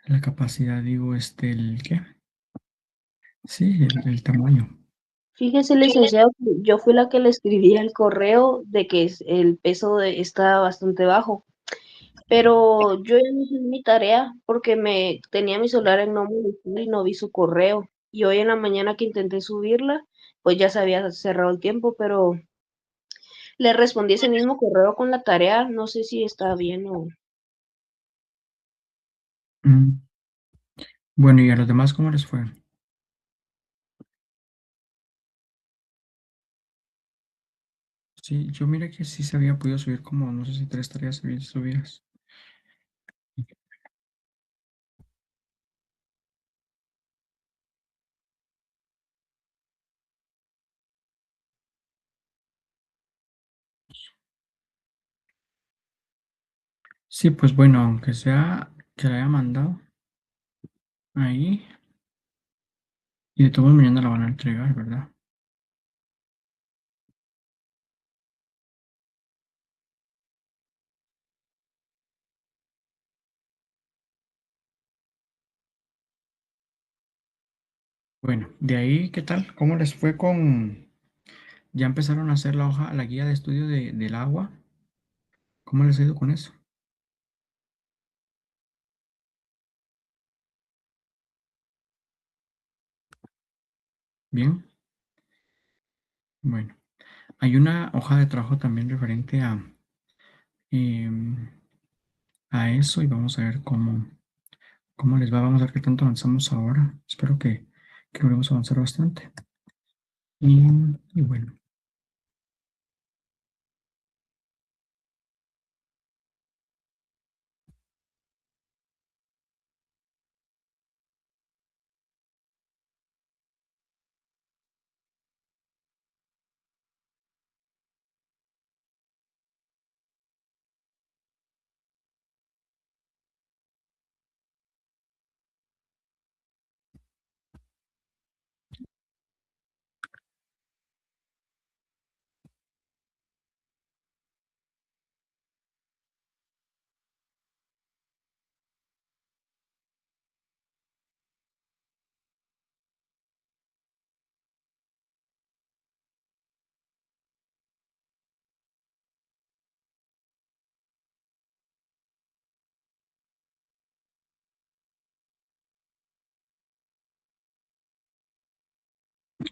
La capacidad, digo, ¿el qué? Sí, el tamaño. Fíjese, licenciado, que yo fui la que le escribí al correo de que el peso está bastante bajo, pero yo ya no hice mi tarea porque me tenía mi celular en no molestar y no vi su correo. Y hoy en la mañana que intenté subirla, pues ya se había cerrado el tiempo, pero le respondí ese mismo correo con la tarea, no sé si está bien o... Mm, Bueno, ¿y a los demás cómo les fue? Sí, yo mira que sí se había podido subir como, no sé si 3 tareas había subidas. Sí, pues bueno, aunque sea que la haya mandado ahí, y de todos modos mañana la van a entregar, ¿verdad? Bueno, de ahí, ¿qué tal? ¿Cómo les fue con... ¿Ya empezaron a hacer la hoja, la guía de estudio del agua? ¿Cómo les ha ido con eso? Bien, bueno. Hay una hoja de trabajo también referente em, a eso y vamos a ver cómo les va. Vamos a ver qué tanto avanzamos ahora. Espero que logremos avanzar bastante. Y, y bueno,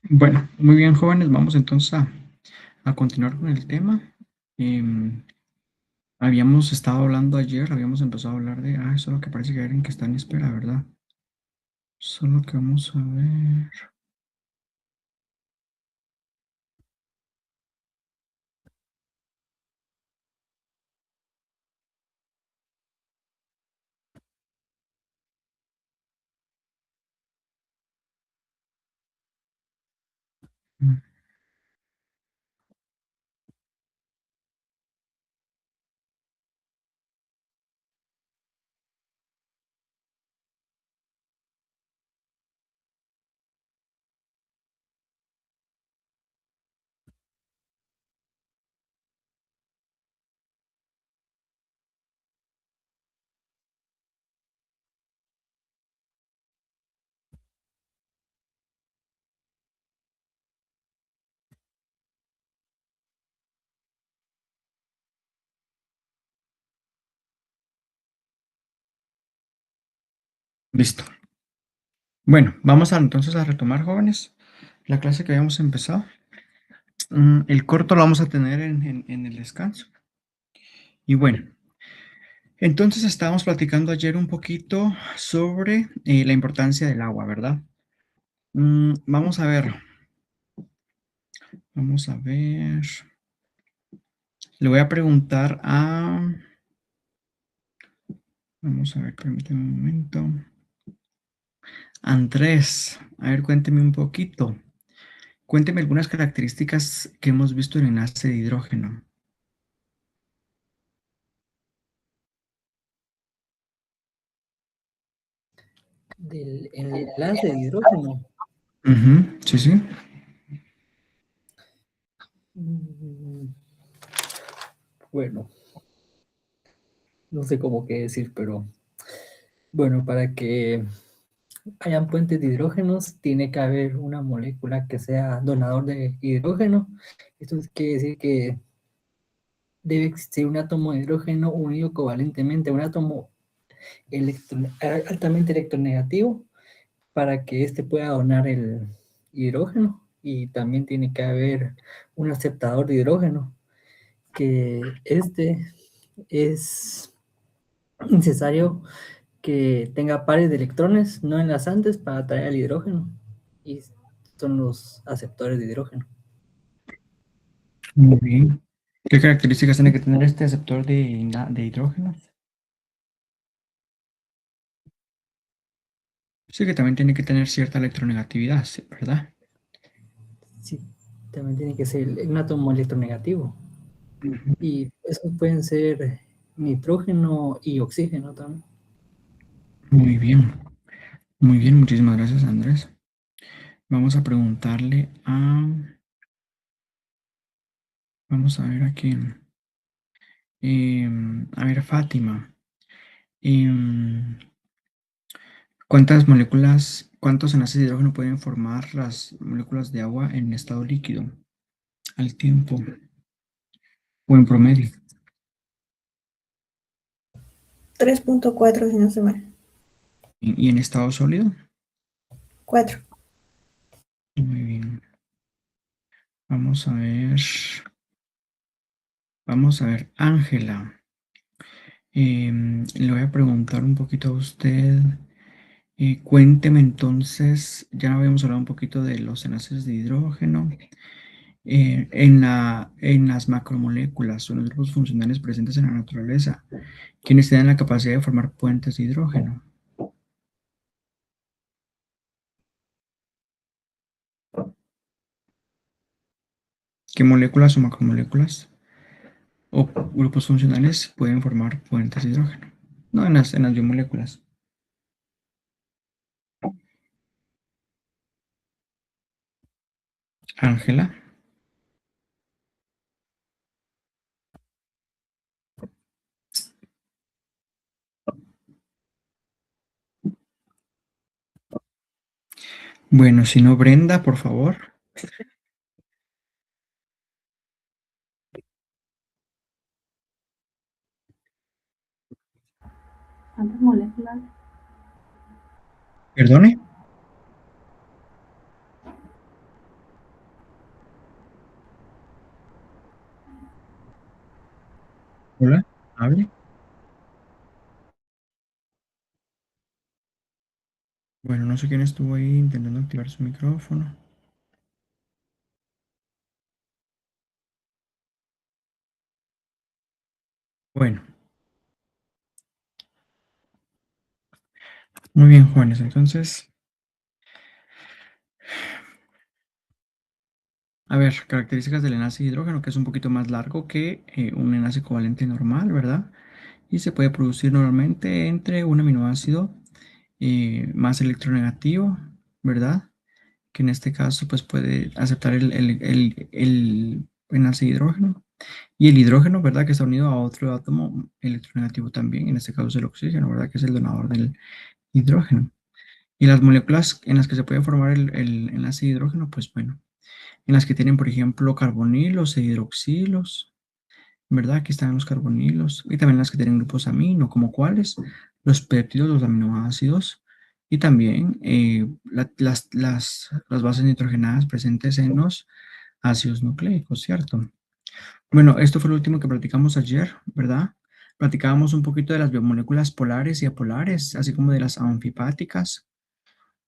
bueno, muy bien, jóvenes. Vamos entonces a continuar con el tema. Em, Habíamos estado hablando ayer, habíamos empezado a hablar de, solo que parece que hay alguien que está en espera, ¿verdad? Solo que vamos a ver. Mm, Listo. Bueno, vamos entonces a retomar, jóvenes, la clase que habíamos empezado. El corto lo vamos a tener en el descanso. Y bueno, entonces estábamos platicando ayer un poquito sobre la importancia del agua, ¿verdad? Vamos a ver, vamos a ver. Le voy a preguntar vamos a ver, permíteme un momento. Andrés, a ver, cuénteme un poquito. Cuénteme algunas características que hemos visto en el enlace de hidrógeno. Del enlace de hidrógeno. Ujú, sí, sí. Mm, Bueno, no sé cómo qué decir, pero Bueno, para que hayan puentes de hidrógenos, tiene que haber una molécula que sea donador de hidrógeno. Esto quiere decir que debe existir un átomo de hidrógeno unido covalentemente a un átomo altamente electronegativo para que éste pueda donar el hidrógeno. Y también tiene que haber un aceptador de hidrógeno, que este es necesario que tenga pares de electrones no enlazantes para atraer el hidrógeno. Y son los aceptores de hidrógeno. Muy bien. ¿Qué características tiene que tener este aceptor de hidrógeno? Sí, que también tiene que tener cierta electronegatividad, sí, ¿verdad? Sí, también tiene que ser un átomo electronegativo. Ujú. Y esos pueden ser nitrógeno y oxígeno también. Muy bien. Muy bien, muchísimas gracias, Andrés. Vamos a preguntarle a... Vamos a ver aquí. A ver, Fátima. em, cuántos enlaces de hidrógeno pueden formar las moléculas de agua en estado líquido al tiempo o en promedio? 3.4 si no se mal. ¿Y en estado sólido? 4. Muy bien. Vamos a ver. Vamos a ver, Ángela. Le voy a preguntar un poquito a usted. Cuénteme entonces, ya habíamos hablado un poquito de los enlaces de hidrógeno. En las macromoléculas o los grupos funcionales presentes en la naturaleza, quienes tienen la capacidad de formar puentes de hidrógeno. ¿Qué moléculas o macromoléculas o grupos funcionales pueden formar puentes de hidrógeno? No, en las biomoléculas. Ángela. Bueno, si no, Brenda, por favor. ¿Cuántas moléculas? Perdone. Hola, hable. Bueno, no sé quién estuvo ahí intentando activar su micrófono. Bueno, muy bien, jóvenes. Entonces, a ver, características del enlace de hidrógeno, que es un poquito más largo que un enlace covalente normal, ¿verdad? Y se puede producir normalmente entre un aminoácido más electronegativo, ¿verdad? Que en este caso, pues puede aceptar el enlace de hidrógeno. Y el hidrógeno, ¿verdad? Que está unido a otro átomo electronegativo también, en este caso es el oxígeno, ¿verdad? Que es el donador del hidrógeno. Y las moléculas en las que se puede formar el enlace de hidrógeno, pues bueno, en las que tienen, por ejemplo, carbonilos e hidroxilos, ¿verdad? Aquí están los carbonilos, y también las que tienen grupos amino, como cuáles, los péptidos, los aminoácidos, y también las bases nitrogenadas presentes en los ácidos nucleicos, ¿cierto? Bueno, esto fue lo último que platicamos ayer, ¿verdad? Platicábamos un poquito de las biomoléculas polares y apolares, así como de las anfipáticas.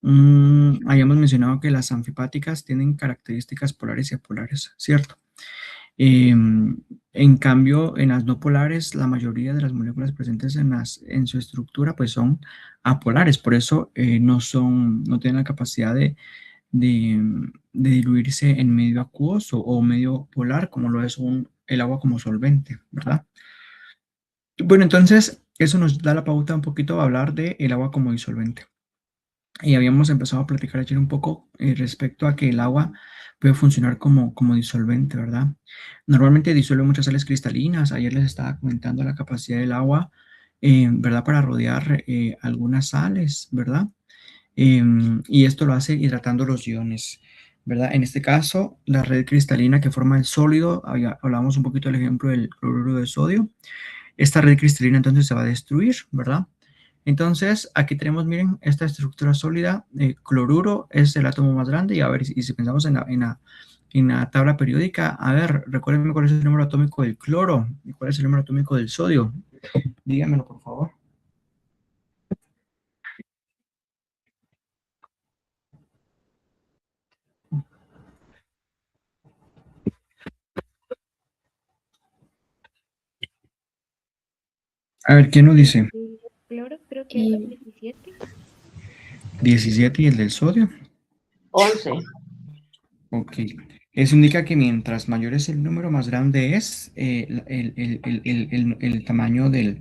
Habíamos mencionado que las anfipáticas tienen características polares y apolares, ¿cierto? En cambio, en las no polares, la mayoría de las moléculas presentes en su estructura, pues son apolares, por eso no tienen la capacidad de diluirse en medio acuoso o medio polar, como lo es el agua como solvente, ¿verdad? Bueno, entonces, eso nos da la pauta un poquito a hablar del agua como disolvente. Y habíamos empezado a platicar ayer un poco respecto a que el agua puede funcionar como disolvente, ¿verdad? Normalmente disuelve muchas sales cristalinas. Ayer les estaba comentando la capacidad del agua ¿verdad? Para rodear algunas sales, ¿verdad? Y esto lo hace hidratando los iones, ¿verdad? En este caso, la red cristalina que forma el sólido, hablábamos un poquito del ejemplo del cloruro de sodio. Esta red cristalina entonces se va a destruir, ¿verdad? Entonces, aquí tenemos, miren, esta estructura sólida, cloruro es el átomo más grande, y a ver, y si pensamos en la tabla periódica, a ver, recuérdenme cuál es el número atómico del cloro y cuál es el número atómico del sodio. Díganmelo, por favor. A ver, ¿quién nos dice? El cloro creo que es 17. 17 y el del sodio. 11. Ok. Eso indica que mientras mayor es el número, más grande es el tamaño del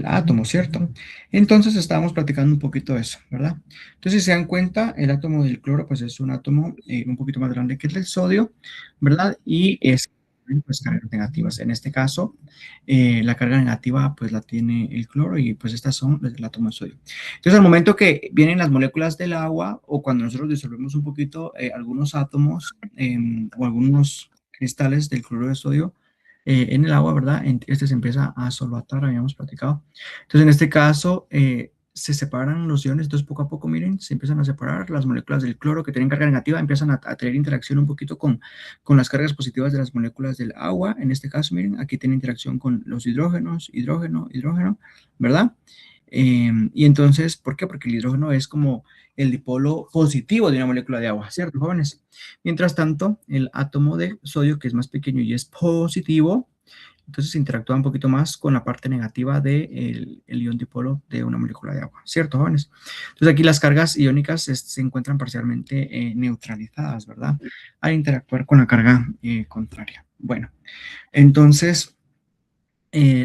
átomo, ¿cierto? Entonces estábamos platicando un poquito de eso, ¿verdad? Entonces, si se dan cuenta, el átomo del cloro, pues es un átomo un poquito más grande que el del sodio, ¿verdad? Y es, pues, cargas negativas. En este caso, la carga negativa, pues la tiene el cloro y pues estas son las del átomo de sodio. Entonces, al momento que vienen las moléculas del agua o cuando nosotros disolvemos un poquito algunos átomos o algunos cristales del cloro de sodio, en el agua, ¿verdad? Este se empieza a solvatar, habíamos platicado. Entonces, en este caso, se separan los iones, entonces poco a poco, miren, se empiezan a separar las moléculas del cloro que tienen carga negativa, empiezan a tener interacción un poquito con las cargas positivas de las moléculas del agua. En este caso, miren, aquí tiene interacción con los hidrógenos, hidrógeno, hidrógeno, ¿verdad? Y entonces, ¿por qué? Porque el hidrógeno es como el dipolo positivo de una molécula de agua, ¿cierto, jóvenes? Mientras tanto, el átomo de sodio, que es más pequeño y es positivo, entonces interactúa un poquito más con la parte negativa del el ion dipolo de una molécula de agua, ¿cierto, jóvenes? Entonces aquí las cargas iónicas se encuentran parcialmente neutralizadas, ¿verdad? Al interactuar con la carga contraria. Bueno, entonces,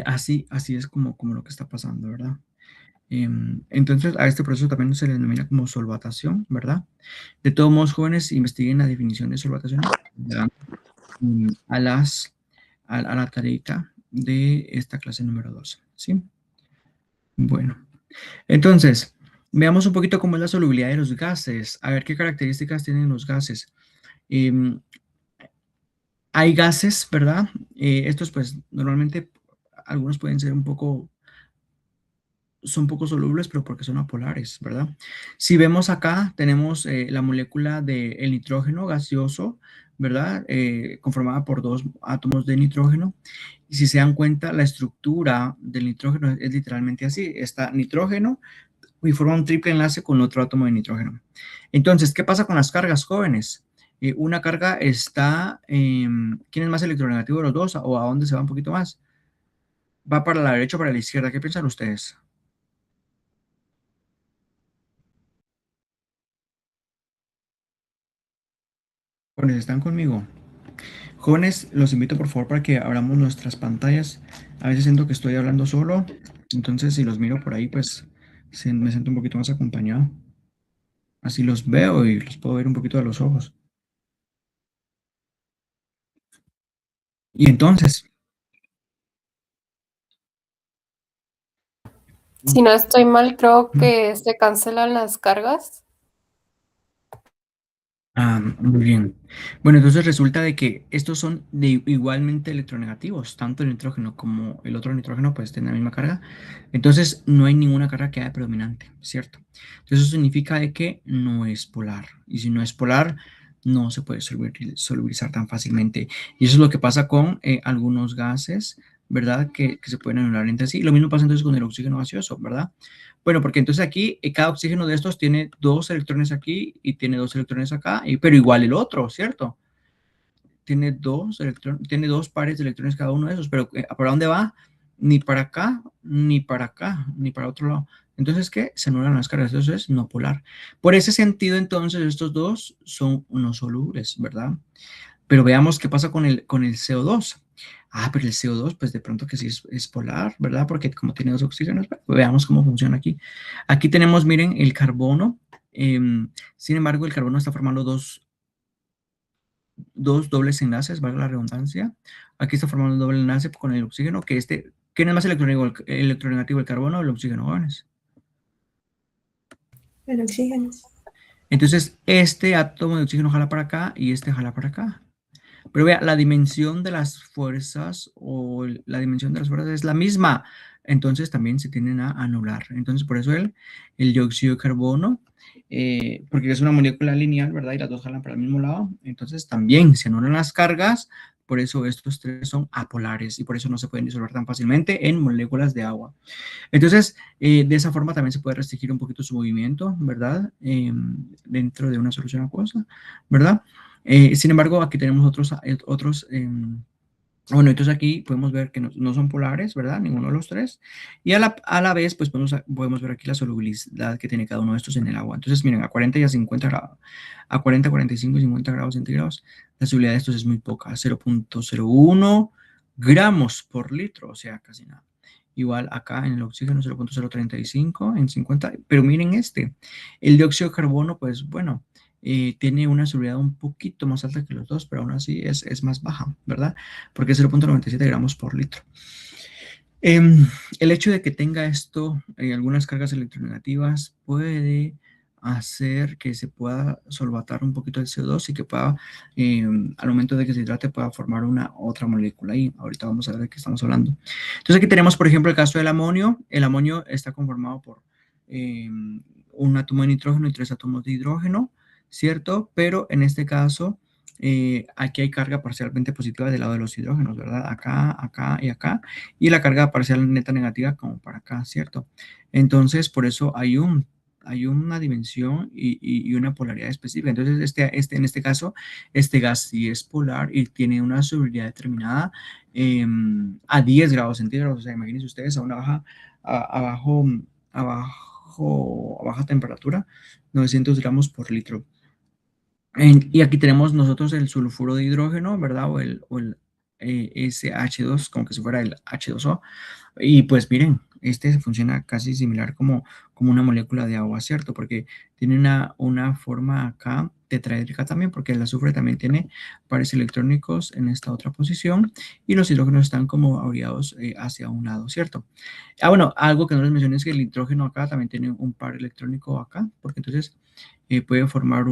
así es como lo que está pasando, ¿verdad? Entonces, a este proceso también se le denomina como solvatación, ¿verdad? De todos modos, jóvenes, investiguen la definición de solvatación a la tareita de esta clase número 12, ¿sí? Bueno, entonces, veamos un poquito cómo es la solubilidad de los gases. A ver qué características tienen los gases. Hay gases, ¿verdad? Estos, pues, normalmente, algunos pueden ser son poco solubles, pero porque son apolares, ¿verdad? Si vemos acá, tenemos la molécula del nitrógeno gaseoso, ¿verdad? Conformada por dos átomos de nitrógeno. Y si se dan cuenta, la estructura del nitrógeno es literalmente así. Está nitrógeno y forma un triple enlace con otro átomo de nitrógeno. Entonces, ¿qué pasa con las cargas, jóvenes? Una carga está, ¿quién es más electronegativo de los dos? ¿O a dónde se va un poquito más? ¿Va para la derecha o para la izquierda? ¿Qué piensan ustedes? Jóvenes, ¿están conmigo? Jóvenes, los invito por favor para que abramos nuestras pantallas. A veces siento que estoy hablando solo, entonces si los miro por ahí, pues me siento un poquito más acompañado. Así los veo y los puedo ver un poquito a los ojos. Y entonces, Si no estoy mal, creo que se cancelan las cargas. muy bien. Bueno, entonces resulta de que estos son igualmente electronegativos, tanto el nitrógeno como el otro nitrógeno, pues tienen la misma carga. Entonces no hay ninguna carga que haya predominante, ¿cierto? Entonces eso significa de que no es polar. Y si no es polar, no se puede solubilizar tan fácilmente. Y eso es lo que pasa con algunos gases, ¿verdad? Que se pueden anular entre sí. Lo mismo pasa entonces con el oxígeno gaseoso, ¿verdad? Bueno, porque entonces aquí cada oxígeno de estos tiene 2 electrones aquí y tiene 2 electrones acá, pero igual el otro, ¿cierto? Tiene tiene 2 pares de electrones cada uno de esos, pero ¿para dónde va? Ni para acá, ni para acá, ni para otro lado. Entonces, ¿qué? Se anulan las cargas, eso es no polar. Por ese sentido, entonces, estos dos son no solubles, ¿verdad? Pero veamos qué pasa con el CO2. Pero el CO2, pues de pronto que sí es polar, ¿verdad? Porque como tiene dos oxígenos, veamos cómo funciona aquí. Aquí tenemos, miren, el carbono. Sin embargo, el carbono está formando dos dobles enlaces, valga la redundancia. Aquí está formando un doble enlace con el oxígeno, que este ¿Quién es más electronegativo, el carbono o el oxígeno, jóvenes? El oxígeno. Entonces, este átomo de oxígeno jala para acá y este jala para acá. Pero vea, la dimensión de las fuerzas la dimensión de las fuerzas es la misma. Entonces también se tienden a anular. Entonces por eso el dióxido de carbono, porque es una molécula lineal, ¿verdad? Y las dos jalan para el mismo lado. Entonces también se anulan las cargas. Por eso estos tres son apolares y por eso no se pueden disolver tan fácilmente en moléculas de agua. Entonces, de esa forma también se puede restringir un poquito su movimiento, ¿verdad? Dentro de una solución acuosa, ¿verdad? Sin embargo, aquí tenemos otros bueno, entonces aquí podemos ver que no son polares, ¿verdad? Ninguno de los tres. Y a la vez, pues podemos ver aquí la solubilidad que tiene cada uno de estos en el agua. Entonces, miren, a 40 y a 50 grados, a 40, 45 y 50 grados centígrados, la solubilidad de estos es muy poca, 0.01 gramos por litro, o sea, casi nada. Igual acá en el oxígeno 0.035 en 50, pero miren el dióxido de carbono, pues bueno, tiene una solubilidad un poquito más alta que los dos, pero aún así es más baja, ¿verdad? Porque es 0.97 gramos por litro. El hecho de que tenga esto, algunas cargas electronegativas, puede hacer que se pueda solvatar un poquito el CO2 y que pueda, al momento de que se hidrate, pueda formar una otra molécula. Y ahorita vamos a ver de qué estamos hablando. Entonces aquí tenemos, por ejemplo, el caso del amonio. El amonio está conformado por un átomo de nitrógeno y 3 átomos de hidrógeno, ¿cierto? Pero en este caso, aquí hay carga parcialmente positiva del lado de los hidrógenos, ¿verdad? Acá, acá y acá. Y la carga parcial neta negativa como para acá, ¿cierto? Entonces, por eso hay una dimensión y una polaridad específica. Entonces, en este caso, este gas sí es polar y tiene una solubilidad determinada a 10 grados centígrados. O sea, imagínense ustedes a una a baja temperatura, 900 gramos por litro. Y aquí tenemos nosotros el sulfuro de hidrógeno, ¿verdad? O el SH2, como que si fuera el H2O. Y pues miren, este funciona casi similar como una molécula de agua, ¿cierto? Porque tiene una forma acá tetraédrica también, porque el azufre también tiene pares electrónicos en esta otra posición y los hidrógenos están como orientados hacia un lado, ¿cierto? Ah, bueno, algo que no les mencioné es que el nitrógeno acá también tiene un par electrónico acá, porque entonces puede formar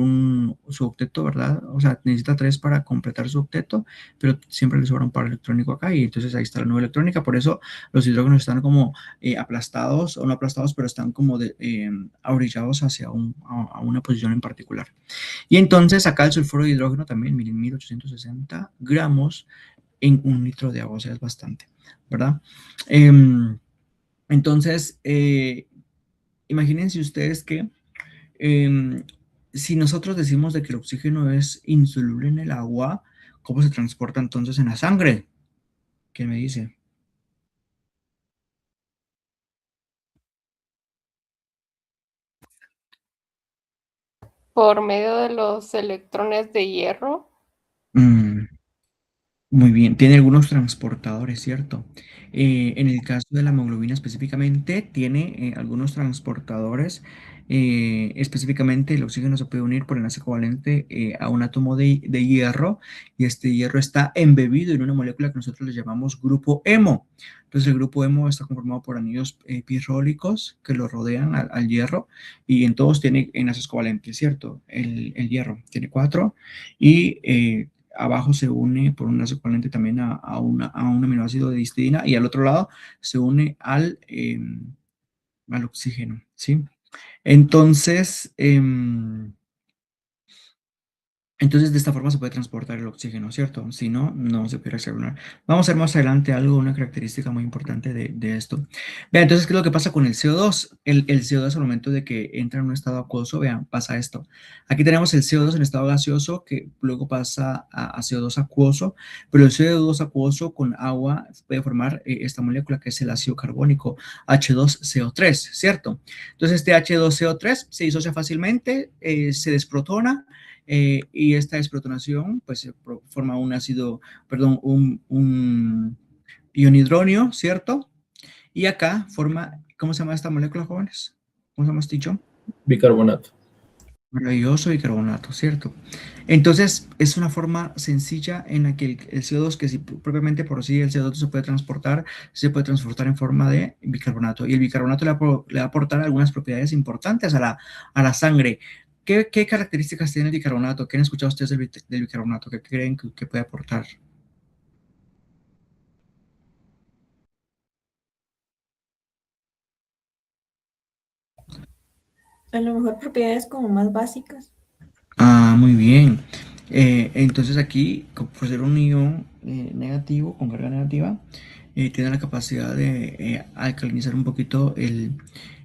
su octeto, ¿verdad? O sea, necesita 3 para completar su octeto, pero siempre le sobra un par electrónico acá y entonces ahí está la nube electrónica. Por eso los hidrógenos están como aplastados, o no aplastados, pero están como ahorillados hacia a una posición en particular. Y entonces acá el sulfuro de hidrógeno también, miren, 1860 gramos en un litro de agua, o sea, es bastante, ¿verdad? Entonces, imagínense ustedes que si nosotros decimos de que el oxígeno es insoluble en el agua, ¿cómo se transporta entonces en la sangre? ¿Quién me dice? Por medio de los electrones de hierro. Mm, Muy bien, tiene algunos transportadores, ¿cierto? En el caso de la hemoglobina específicamente, tiene algunos transportadores. Específicamente, el oxígeno se puede unir por enlace covalente a un átomo de hierro y este hierro está embebido en una molécula que nosotros le llamamos grupo hemo. Entonces, el grupo hemo está conformado por anillos pirrólicos que lo rodean al hierro y en todos tiene enlaces covalentes, ¿cierto? El hierro tiene 4 y abajo se une por un enlace covalente también a un aminoácido de histidina y al otro lado se une al oxígeno, ¿sí? Entonces, entonces, de esta forma se puede transportar el oxígeno, ¿cierto? Si no, no se puede acelerar. Vamos a ver más adelante una característica muy importante de esto. Vean, entonces, ¿qué es lo que pasa con el CO2? El CO2 al momento de que entra en un estado acuoso, vean, pasa esto. Aquí tenemos el CO2 en estado gaseoso que luego pasa a CO2 acuoso, pero el CO2 acuoso con agua puede formar esta molécula que es el ácido carbónico H2CO3, ¿cierto? Entonces, este H2CO3 se disocia fácilmente, se desprotona y esta desprotonación pues se forma un ácido, perdón, un ionhidronio, ¿cierto? Y acá forma, ¿cómo se llama esta molécula, jóvenes? ¿Cómo se llama este ion? Bicarbonato. Maravilloso bicarbonato, ¿cierto? Entonces, es una forma sencilla en la que el CO2, que si propiamente por sí el CO2 se puede transportar en forma de bicarbonato. Y el bicarbonato le va a aportar algunas propiedades importantes a la sangre. ¿Qué características tiene el bicarbonato? ¿Qué han escuchado ustedes del bicarbonato? ¿Qué creen que puede aportar? A lo mejor propiedades como más básicas. Ah, muy bien. Entonces aquí, por ser un ion negativo, con carga negativa, tiene la capacidad de alcalinizar un poquito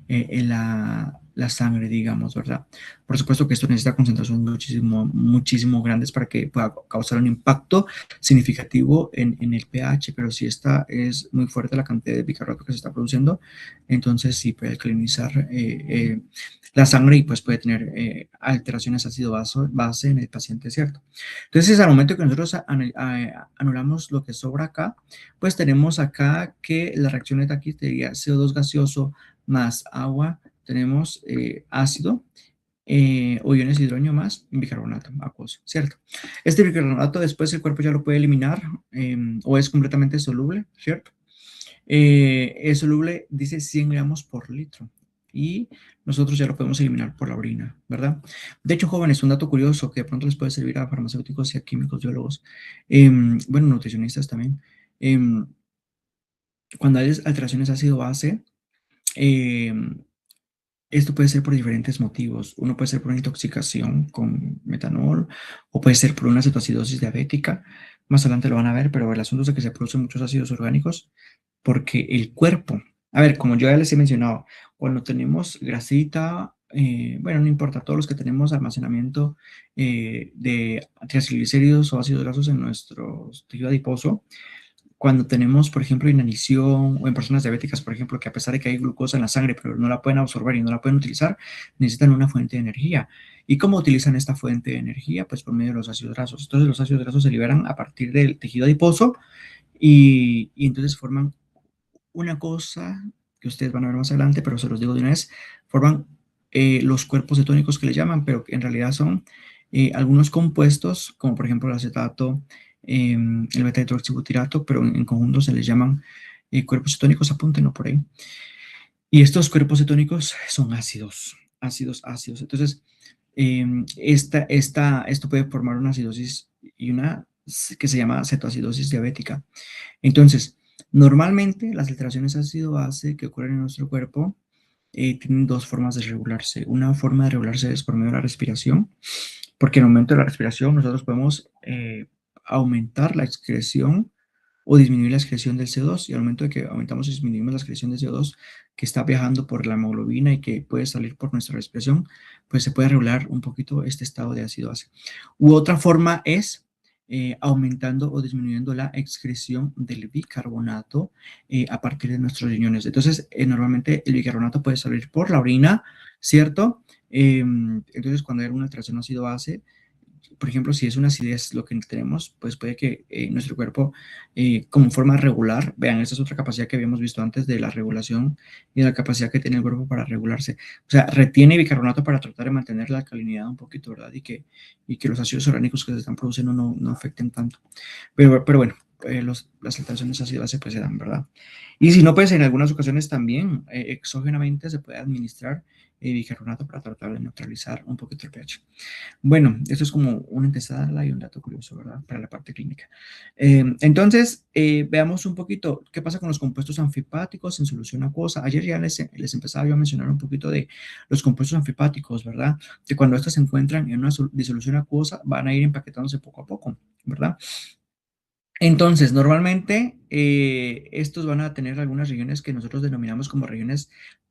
la sangre, digamos, ¿verdad? Por supuesto que esto necesita concentraciones muchísimo grandes para que pueda causar un impacto significativo en el pH, pero si esta es muy fuerte la cantidad de bicarbonato que se está produciendo, entonces sí puede alcalinizar la sangre y pues puede tener alteraciones ácido-base en el paciente, ¿cierto? Entonces, al momento que nosotros anulamos lo que sobra acá, pues tenemos acá que la reacción de aquí sería CO2 gaseoso más agua, tenemos ácido o iones de hidrógeno más bicarbonato acuoso, ¿cierto? Este bicarbonato después el cuerpo ya lo puede eliminar o es completamente soluble, ¿cierto? Es soluble, dice 100 gramos por litro y nosotros ya lo podemos eliminar por la orina, ¿verdad? De hecho, jóvenes, un dato curioso que de pronto les puede servir a farmacéuticos y a químicos, biólogos, bueno, nutricionistas también. Cuando hay alteraciones ácido-base, esto puede ser por diferentes motivos. Uno puede ser por una intoxicación con metanol o puede ser por una cetoacidosis diabética. Más adelante lo van a ver, pero el asunto es de que se producen muchos ácidos orgánicos porque el cuerpo, a ver, como yo ya les he mencionado, cuando tenemos grasita, bueno, no importa, todos los que tenemos almacenamiento de triglicéridos o ácidos grasos en nuestro tejido adiposo, cuando tenemos, por ejemplo, inanición o en personas diabéticas, por ejemplo, que a pesar de que hay glucosa en la sangre, pero no la pueden absorber y no la pueden utilizar, necesitan una fuente de energía. ¿Y cómo utilizan esta fuente de energía? Pues por medio de los ácidos grasos. Entonces los ácidos grasos se liberan a partir del tejido adiposo y entonces forman una cosa que ustedes van a ver más adelante, pero se los digo de una vez, forman los cuerpos cetónicos que le llaman, pero que en realidad son algunos compuestos, como por ejemplo el acetato, el beta-hidroxibutirato, pero en conjunto se les llaman cuerpos cetónicos, apúntenlo por ahí. Y estos cuerpos cetónicos son ácidos, ácidos, ácidos. Entonces, esto puede formar una acidosis y una que se llama cetoacidosis diabética. Entonces, normalmente las alteraciones ácido-base que ocurren en nuestro cuerpo tienen dos formas de regularse. Una forma de regularse es por medio de la respiración, porque en el momento de la respiración nosotros podemos aumentar la excreción o disminuir la excreción del CO2 y al momento de que aumentamos y disminuimos la excreción de CO2 que está viajando por la hemoglobina y que puede salir por nuestra respiración, pues se puede regular un poquito este estado de ácido-base. U otra forma es aumentando o disminuyendo la excreción del bicarbonato a partir de nuestros riñones. Entonces, normalmente el bicarbonato puede salir por la orina, ¿cierto? Entonces, cuando hay alguna alteración ácido-base, por ejemplo, si es una acidez lo que tenemos, pues puede que nuestro cuerpo, como forma regular, vean, esta es otra capacidad que habíamos visto antes de la regulación y de la capacidad que tiene el cuerpo para regularse. O sea, retiene bicarbonato para tratar de mantener la alcalinidad un poquito, ¿verdad? Y que los ácidos orgánicos que se están produciendo no afecten tanto. Pero bueno, las alteraciones ácido-base pues se dan, ¿verdad? Y si no, pues en algunas ocasiones también exógenamente se puede administrar bicarbonato para tratar de neutralizar un poquito el pH. Bueno, esto es como una antesala y un dato curioso, ¿verdad? Para la parte clínica. Entonces, veamos un poquito qué pasa con los compuestos anfipáticos en solución acuosa. Ayer ya les empezaba yo a mencionar un poquito de los compuestos anfipáticos, ¿verdad? Que cuando estos se encuentran en una disolución acuosa van a ir empaquetándose poco a poco, ¿verdad? Entonces, normalmente estos van a tener algunas regiones que nosotros denominamos como regiones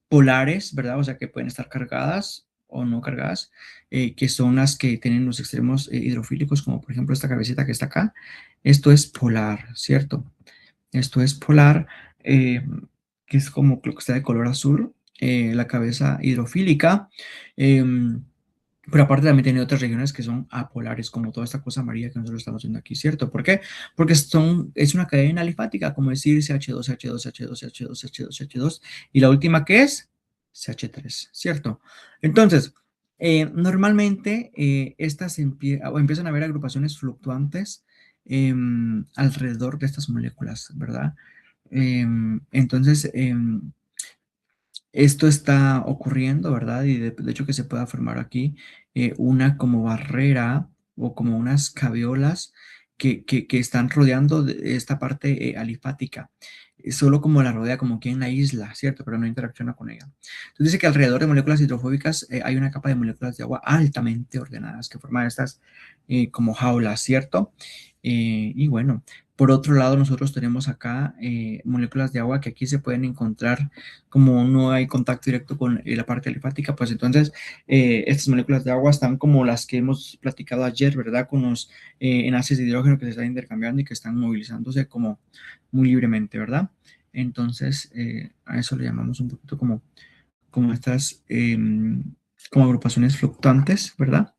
polares, ¿verdad? O sea, que pueden estar cargadas o no cargadas, que son las que tienen los extremos hidrofílicos, como por ejemplo esta cabecita que está acá. Esto es polar, ¿cierto? Esto es polar, que es como lo que está de color azul, la cabeza hidrofílica. Pero aparte también tiene otras regiones que son apolares, como toda esta cosa amarilla que nosotros estamos viendo aquí, ¿cierto? ¿Por qué? Porque es una cadena alifática, como decir CH2, CH2, CH2, CH2, CH2, CH2, y la última que es CH3, ¿cierto? Entonces, Normalmente estas empiezan a haber agrupaciones fluctuantes alrededor de estas moléculas, ¿verdad? Entonces, esto está ocurriendo, ¿verdad? Y de hecho que se pueda formar aquí una como barrera o como unas caveolas que están rodeando de esta parte alifática. Solo como la rodea, como que en la isla, ¿cierto? Pero no interacciona con ella. Entonces dice que alrededor de moléculas hidrofóbicas hay una capa de moléculas de agua altamente ordenadas que forman estas como jaulas, ¿cierto? Y bueno, por otro lado, nosotros tenemos acá moléculas de agua que aquí se pueden encontrar como no hay contacto directo con la parte alifática, pues entonces estas moléculas de agua están como las que hemos platicado ayer, ¿verdad? Con los enlaces de hidrógeno que se están intercambiando y que están movilizándose como muy libremente, ¿verdad? Entonces, a eso le llamamos un poquito como estas, como agrupaciones fluctuantes, ¿verdad?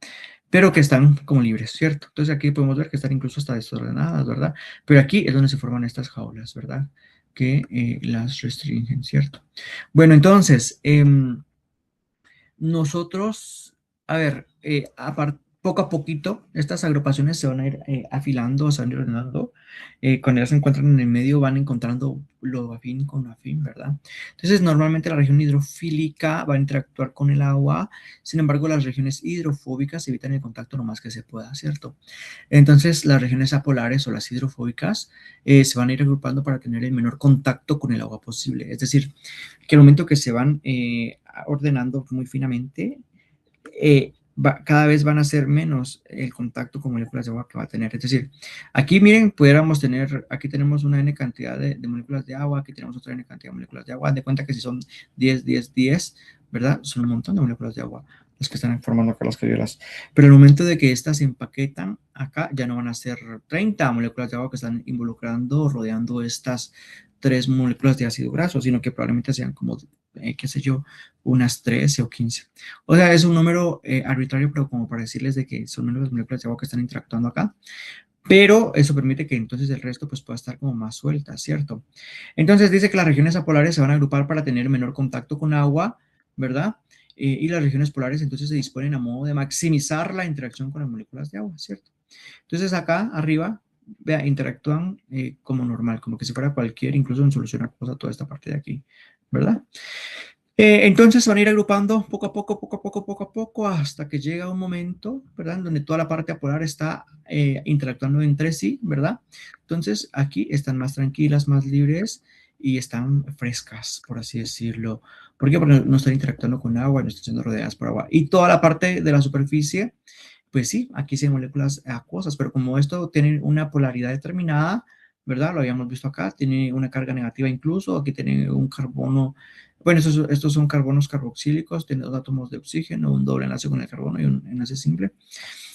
Pero que están como libres, ¿cierto? Entonces aquí podemos ver que están incluso hasta desordenadas, ¿verdad? Pero aquí es donde se forman estas jaulas, ¿verdad? Que las restringen, ¿cierto? Bueno, entonces, nosotros, a ver, poco a poquito, estas agrupaciones se van a ir afilando, se van a ir ordenando. Cuando ya se encuentran en el medio, van encontrando lo afín con lo afín, ¿verdad? Entonces, normalmente la región hidrofílica va a interactuar con el agua, sin embargo, las regiones hidrofóbicas evitan el contacto lo más que se pueda, ¿cierto? Entonces, las regiones apolares o las hidrofóbicas se van a ir agrupando para tener el menor contacto con el agua posible. Es decir, que al momento que se van ordenando muy finamente, cada vez van a ser menos el contacto con moléculas de agua que va a tener. Es decir, aquí miren, pudiéramos tener, aquí tenemos una n cantidad de moléculas de agua, aquí tenemos otra n cantidad de moléculas de agua. De cuenta que si son 10, 10, 10, ¿verdad? Son un montón de moléculas de agua las que están formando acá las cayolas. Pero al momento de que estas se empaquetan acá, ya no van a ser 30 moléculas de agua que están involucrando, rodeando estas 3 moléculas de ácido graso, sino que probablemente sean como, qué sé yo, unas 13 o 15. O sea, es un número arbitrario, pero como para decirles de que son las moléculas de agua que están interactuando acá. Pero eso permite que entonces el resto pues pueda estar como más suelta, ¿cierto? Entonces dice que las regiones apolares se van a agrupar para tener menor contacto con agua, ¿verdad? Y las regiones polares entonces se disponen a modo de maximizar la interacción con las moléculas de agua, ¿cierto? Entonces acá arriba, vea, interactúan como normal, como que si fuera cualquier, incluso en solución acuosa, toda esta parte de aquí, ¿verdad? Entonces van a ir agrupando poco a poco, poco a poco, poco a poco, hasta que llega un momento, ¿verdad? En donde toda la parte apolar está interactuando entre sí, ¿verdad? Entonces aquí están más tranquilas, más libres y están frescas, por así decirlo. ¿Por qué? Porque no están interactuando con agua, no están siendo rodeadas por agua. Y toda la parte de la superficie, pues sí, aquí sí hay moléculas acuosas, pero como esto tiene una polaridad determinada, ¿verdad? Lo habíamos visto acá, tiene una carga negativa incluso, aquí tiene un carbono, bueno, estos son carbonos carboxílicos, tiene 2 átomos de oxígeno, un doble enlace con el carbono y un enlace simple.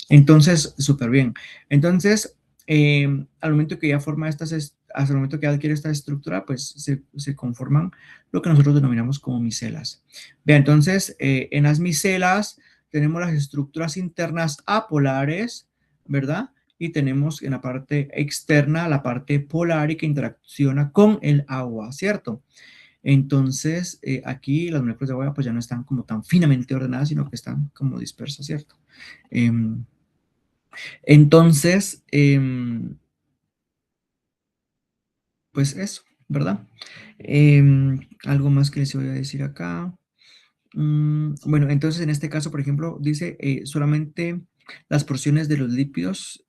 Entonces, súper bien. Entonces, al momento que ya forma hasta el momento que adquiere esta estructura, pues se conforman lo que nosotros denominamos como micelas. Vean, entonces, en las micelas tenemos las estructuras internas apolares, ¿verdad? Y tenemos en la parte externa la parte polar y que interacciona con el agua, ¿cierto? Entonces, aquí las moléculas de agua pues ya no están como tan finamente ordenadas, sino que están como dispersas, ¿cierto? Entonces, pues eso, ¿verdad? Algo más que les voy a decir acá. Bueno, entonces en este caso, por ejemplo, dice solamente las porciones de los lípidos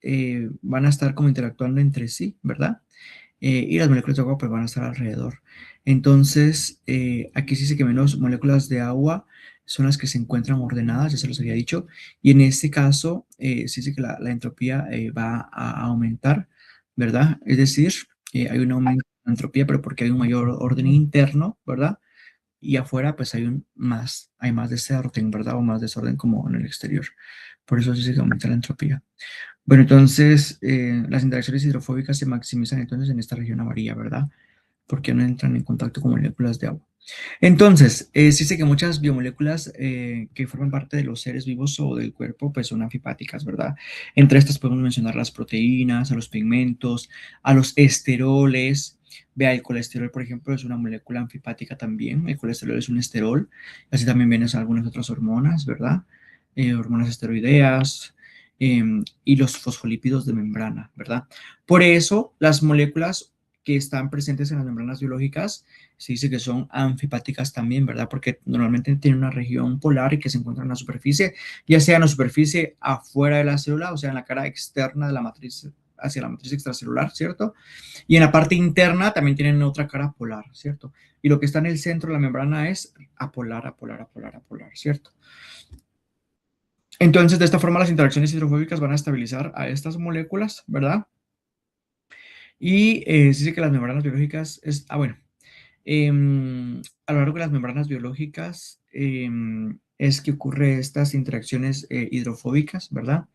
van a estar como interactuando entre sí, ¿verdad? Y las moléculas de agua pues van a estar alrededor. Entonces, aquí sí dice que menos moléculas de agua son las que se encuentran ordenadas, ya se los había dicho, y en este caso sí dice que la entropía va a aumentar, ¿verdad? Es decir, hay un aumento de la entropía, pero porque hay un mayor orden interno, ¿verdad? Y afuera pues hay más desorden, ¿verdad? O más desorden como en el exterior. Por eso sí se aumenta la entropía. Bueno, entonces las interacciones hidrofóbicas se maximizan entonces en esta región amarilla, ¿verdad? Porque no entran en contacto con moléculas de agua. Entonces, sí sé que muchas biomoléculas que forman parte de los seres vivos o del cuerpo, pues son anfipáticas, ¿verdad? Entre estas podemos mencionar las proteínas, a los pigmentos, a los esteroles. Vea, el colesterol, por ejemplo, es una molécula anfipática también. El colesterol es un esterol. Así también vienen algunas otras hormonas, ¿verdad? hormonas esteroideas, y los fosfolípidos de membrana, ¿verdad? Por eso las moléculas que están presentes en las membranas biológicas se dice que son anfipáticas también, ¿verdad? Porque normalmente tienen una región polar y que se encuentra en la superficie, ya sea en la superficie afuera de la célula, o sea, en la cara externa de la matriz, hacia la matriz extracelular, ¿cierto? Y en la parte interna también tienen otra cara polar, ¿cierto? Y lo que está en el centro de la membrana es apolar, apolar, apolar, apolar, ¿cierto? Entonces, de esta forma, las interacciones hidrofóbicas van a estabilizar a estas moléculas, ¿verdad? Y se dice que las membranas biológicas es, bueno, a lo largo de las membranas biológicas es que ocurre estas interacciones hidrofóbicas, ¿verdad?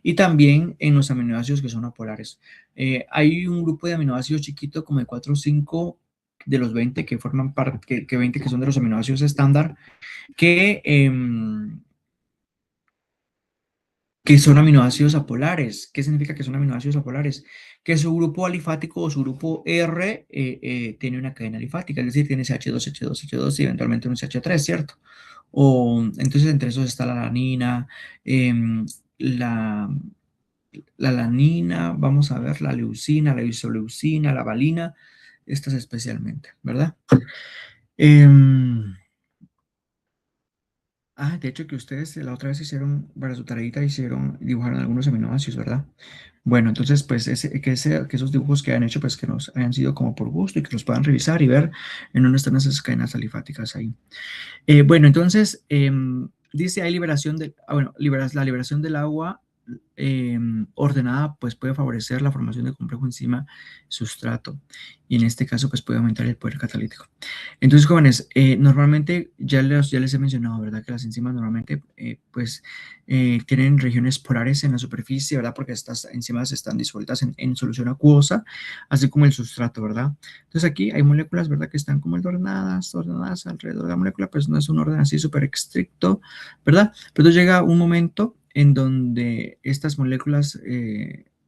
Y también en los aminoácidos que son apolares. Hay un grupo de aminoácidos chiquito como de 4 o 5 de los 20 que forman parte, que 20 que son de los aminoácidos estándar, que son aminoácidos apolares. ¿Qué significa que son aminoácidos apolares? Que su grupo alifático o su grupo R tiene una cadena alifática, es decir, tiene CH2, H2, H2 y eventualmente un CH3, ¿cierto? O entonces entre esos está la alanina, la, la alanina, vamos a ver, la leucina, la isoleucina, la valina, estas especialmente, ¿verdad? De hecho que ustedes la otra vez hicieron, para su tareita dibujaron algunos aminoácidos, ¿verdad? Bueno, entonces pues que esos dibujos que han hecho pues que nos hayan sido como por gusto y que los puedan revisar y ver en dónde están esas cadenas alifáticas ahí. Bueno, entonces dice hay liberación la liberación del agua ordenada pues puede favorecer la formación de complejo enzima sustrato y en este caso pues puede aumentar el poder catalítico. Entonces, jóvenes, normalmente ya les he mencionado, ¿verdad? Que las enzimas normalmente tienen regiones polares en la superficie, ¿verdad? Porque estas enzimas están disueltas en solución acuosa, así como el sustrato, ¿verdad? Entonces aquí hay moléculas, ¿verdad? Que están como ordenadas alrededor de la molécula, pues no es un orden así súper estricto, ¿verdad? Pero llega un momento en donde estas moléculas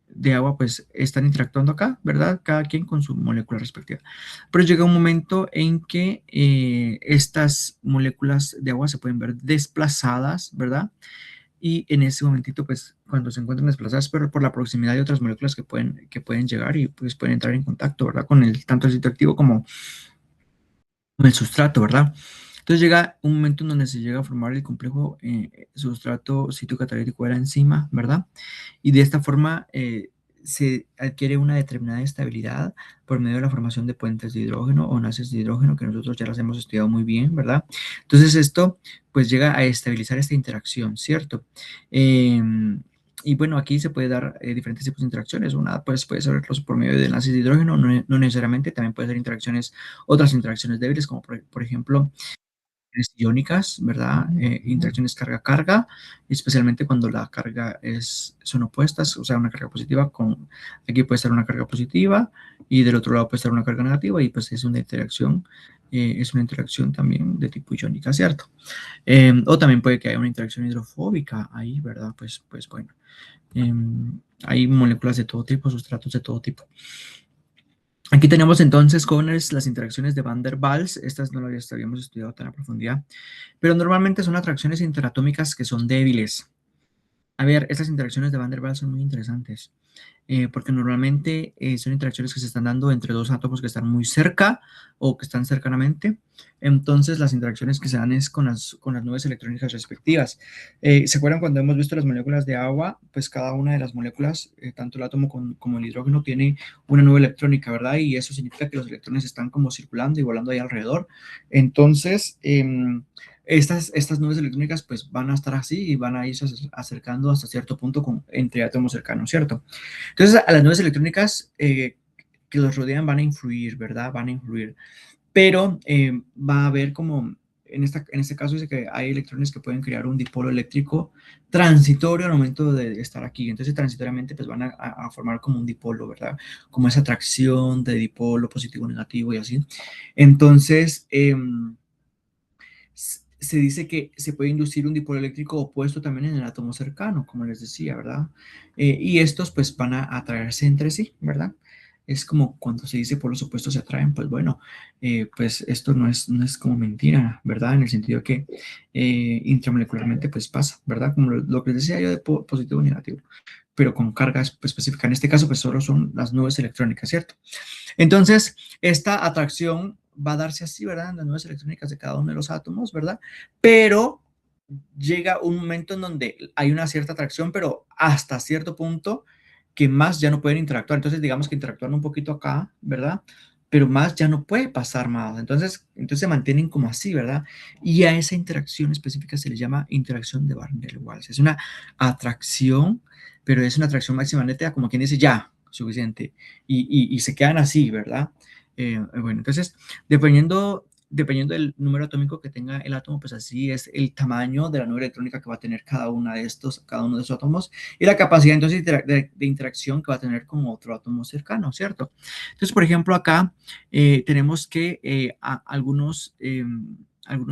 de agua pues están interactuando acá, ¿verdad? Cada quien con su molécula respectiva. Pero llega un momento en que estas moléculas de agua se pueden ver desplazadas, ¿verdad? Y en ese momentito, pues, cuando se encuentran desplazadas, pero por la proximidad de otras moléculas que pueden llegar y pues pueden entrar en contacto, ¿verdad? Con tanto el sitio activo como con el sustrato, ¿verdad? Entonces llega un momento en donde se llega a formar el complejo sustrato sitio catalítico de la enzima, ¿verdad? Y de esta forma se adquiere una determinada estabilidad por medio de la formación de puentes de hidrógeno o enlaces de hidrógeno, que nosotros ya las hemos estudiado muy bien, ¿verdad? Entonces esto pues llega a estabilizar esta interacción, ¿cierto? Y bueno, aquí se puede dar diferentes tipos de interacciones. Una pues puede ser por medio de enlaces de hidrógeno, no necesariamente, también puede ser otras interacciones débiles, como por ejemplo iónicas, ¿verdad? Interacciones carga-carga, especialmente cuando la carga son opuestas, o sea, una carga positiva aquí puede estar una carga positiva y del otro lado puede estar una carga negativa y pues es una interacción también de tipo iónica, ¿cierto? O también puede que haya una interacción hidrofóbica ahí, ¿verdad? Pues bueno, hay moléculas de todo tipo, sustratos de todo tipo. Aquí tenemos entonces, jóvenes, las interacciones de Van der Waals. Estas no las habíamos estudiado tan a profundidad, pero normalmente son atracciones interatómicas que son débiles. A ver, estas interacciones de Van der Waals son muy interesantes, porque normalmente son interacciones que se están dando entre dos átomos que están muy cerca o que están cercanamente. Entonces, las interacciones que se dan es con las nubes electrónicas respectivas. ¿Se acuerdan cuando hemos visto las moléculas de agua? Pues cada una de las moléculas, tanto el átomo como el hidrógeno, tiene una nube electrónica, ¿verdad? Y eso significa que los electrones están como circulando y volando ahí alrededor. Entonces, estas nubes electrónicas pues van a estar así y van a irse acercando hasta cierto punto entre átomos cercanos, ¿cierto? Entonces a las nubes electrónicas que los rodean van a influir, ¿verdad? Van a influir, pero va a haber como, en este caso dice que hay electrones que pueden crear un dipolo eléctrico transitorio al momento de estar aquí, entonces transitoriamente pues van a formar como un dipolo, ¿verdad? Como esa atracción de dipolo positivo, negativo y así. Entonces, se dice que se puede inducir un dipolo eléctrico opuesto también en el átomo cercano, como les decía, ¿verdad? Y estos pues van a atraerse entre sí, ¿verdad? es como cuando se dice por los opuestos se atraen, pues bueno, pues esto no es como mentira, ¿verdad? En el sentido que intramolecularmente pues pasa, ¿verdad? Como lo que les decía yo de positivo y negativo, pero con carga específica. En este caso pues solo son las nubes electrónicas, ¿cierto? Entonces, esta atracción va a darse así, ¿verdad? En las nubes electrónicas de cada uno de los átomos, ¿verdad? Pero llega un momento en donde hay una cierta atracción, pero hasta cierto punto que más ya no pueden interactuar. Entonces, digamos que interactúan un poquito acá, ¿verdad? Pero más ya no puede pasar más. Entonces se mantienen como así, ¿verdad? Y a esa interacción específica se le llama interacción de Van der Waals. Es una atracción, pero es una atracción máxima neta, como quien dice, ya, suficiente. Y se quedan así, ¿verdad? Bueno, entonces, dependiendo del número atómico que tenga el átomo, pues así es el tamaño de la nube electrónica que va a tener cada uno de estos átomos y la capacidad entonces de interacción que va a tener con otro átomo cercano, ¿cierto? Entonces, por ejemplo, acá tenemos que algunos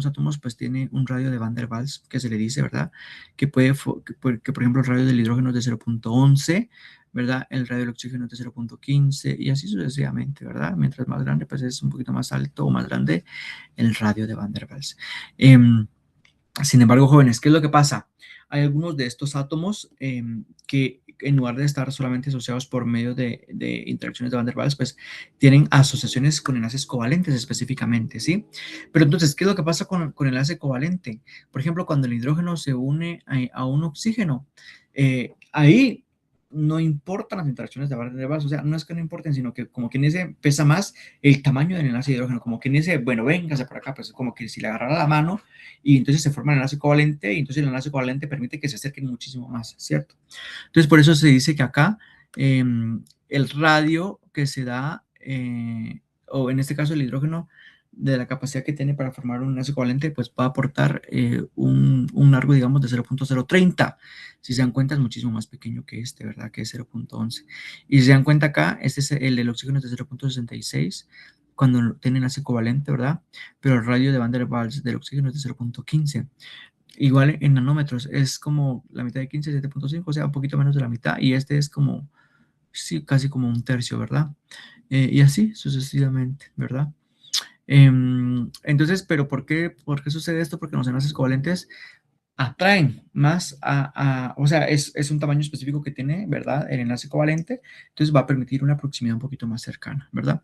átomos pues tiene un radio de Van der Waals que se le dice, ¿verdad? Que por ejemplo el radio del hidrógeno es de 0.11, ¿verdad? El radio del oxígeno es de 0.15 y así sucesivamente, ¿verdad? Mientras más grande, pues es un poquito más alto o más grande el radio de Van der Waals. Sin embargo, jóvenes, ¿qué es lo que pasa? Hay algunos de estos átomos que en lugar de estar solamente asociados por medio de interacciones de Van der Waals, pues tienen asociaciones con enlaces covalentes específicamente, ¿sí? Pero entonces, ¿qué es lo que pasa con el enlace covalente? Por ejemplo, cuando el hidrógeno se une a un oxígeno, ahí no importan las interacciones de Van der Waals, o sea, no es que no importen, sino que como quien dice, pesa más el tamaño del enlace de hidrógeno, como quien dice, bueno, véngase por acá, pues como que si le agarrara la mano y entonces se forma el enlace covalente y entonces el enlace covalente permite que se acerquen muchísimo más, ¿cierto? Entonces por eso se dice que acá el radio que se da, o en este caso el hidrógeno, de la capacidad que tiene para formar un enlace covalente, pues va a aportar un largo, digamos, de 0.030. Si se dan cuenta, es muchísimo más pequeño que este, ¿verdad? Que es 0.11. Y si se dan cuenta acá, este es el del oxígeno es de 0.66 cuando tiene enlace covalente, ¿verdad? Pero el radio de Van der Waals del oxígeno es de 0.15. Igual en nanómetros es como la mitad de 15, 7.5, o sea, un poquito menos de la mitad, y este es como, sí, casi como un tercio, ¿verdad? Y así sucesivamente, ¿verdad? Entonces, ¿pero por qué sucede esto? Porque los enlaces covalentes atraen más o sea, es un tamaño específico que tiene, ¿verdad? El enlace covalente, entonces va a permitir una proximidad un poquito más cercana, ¿verdad?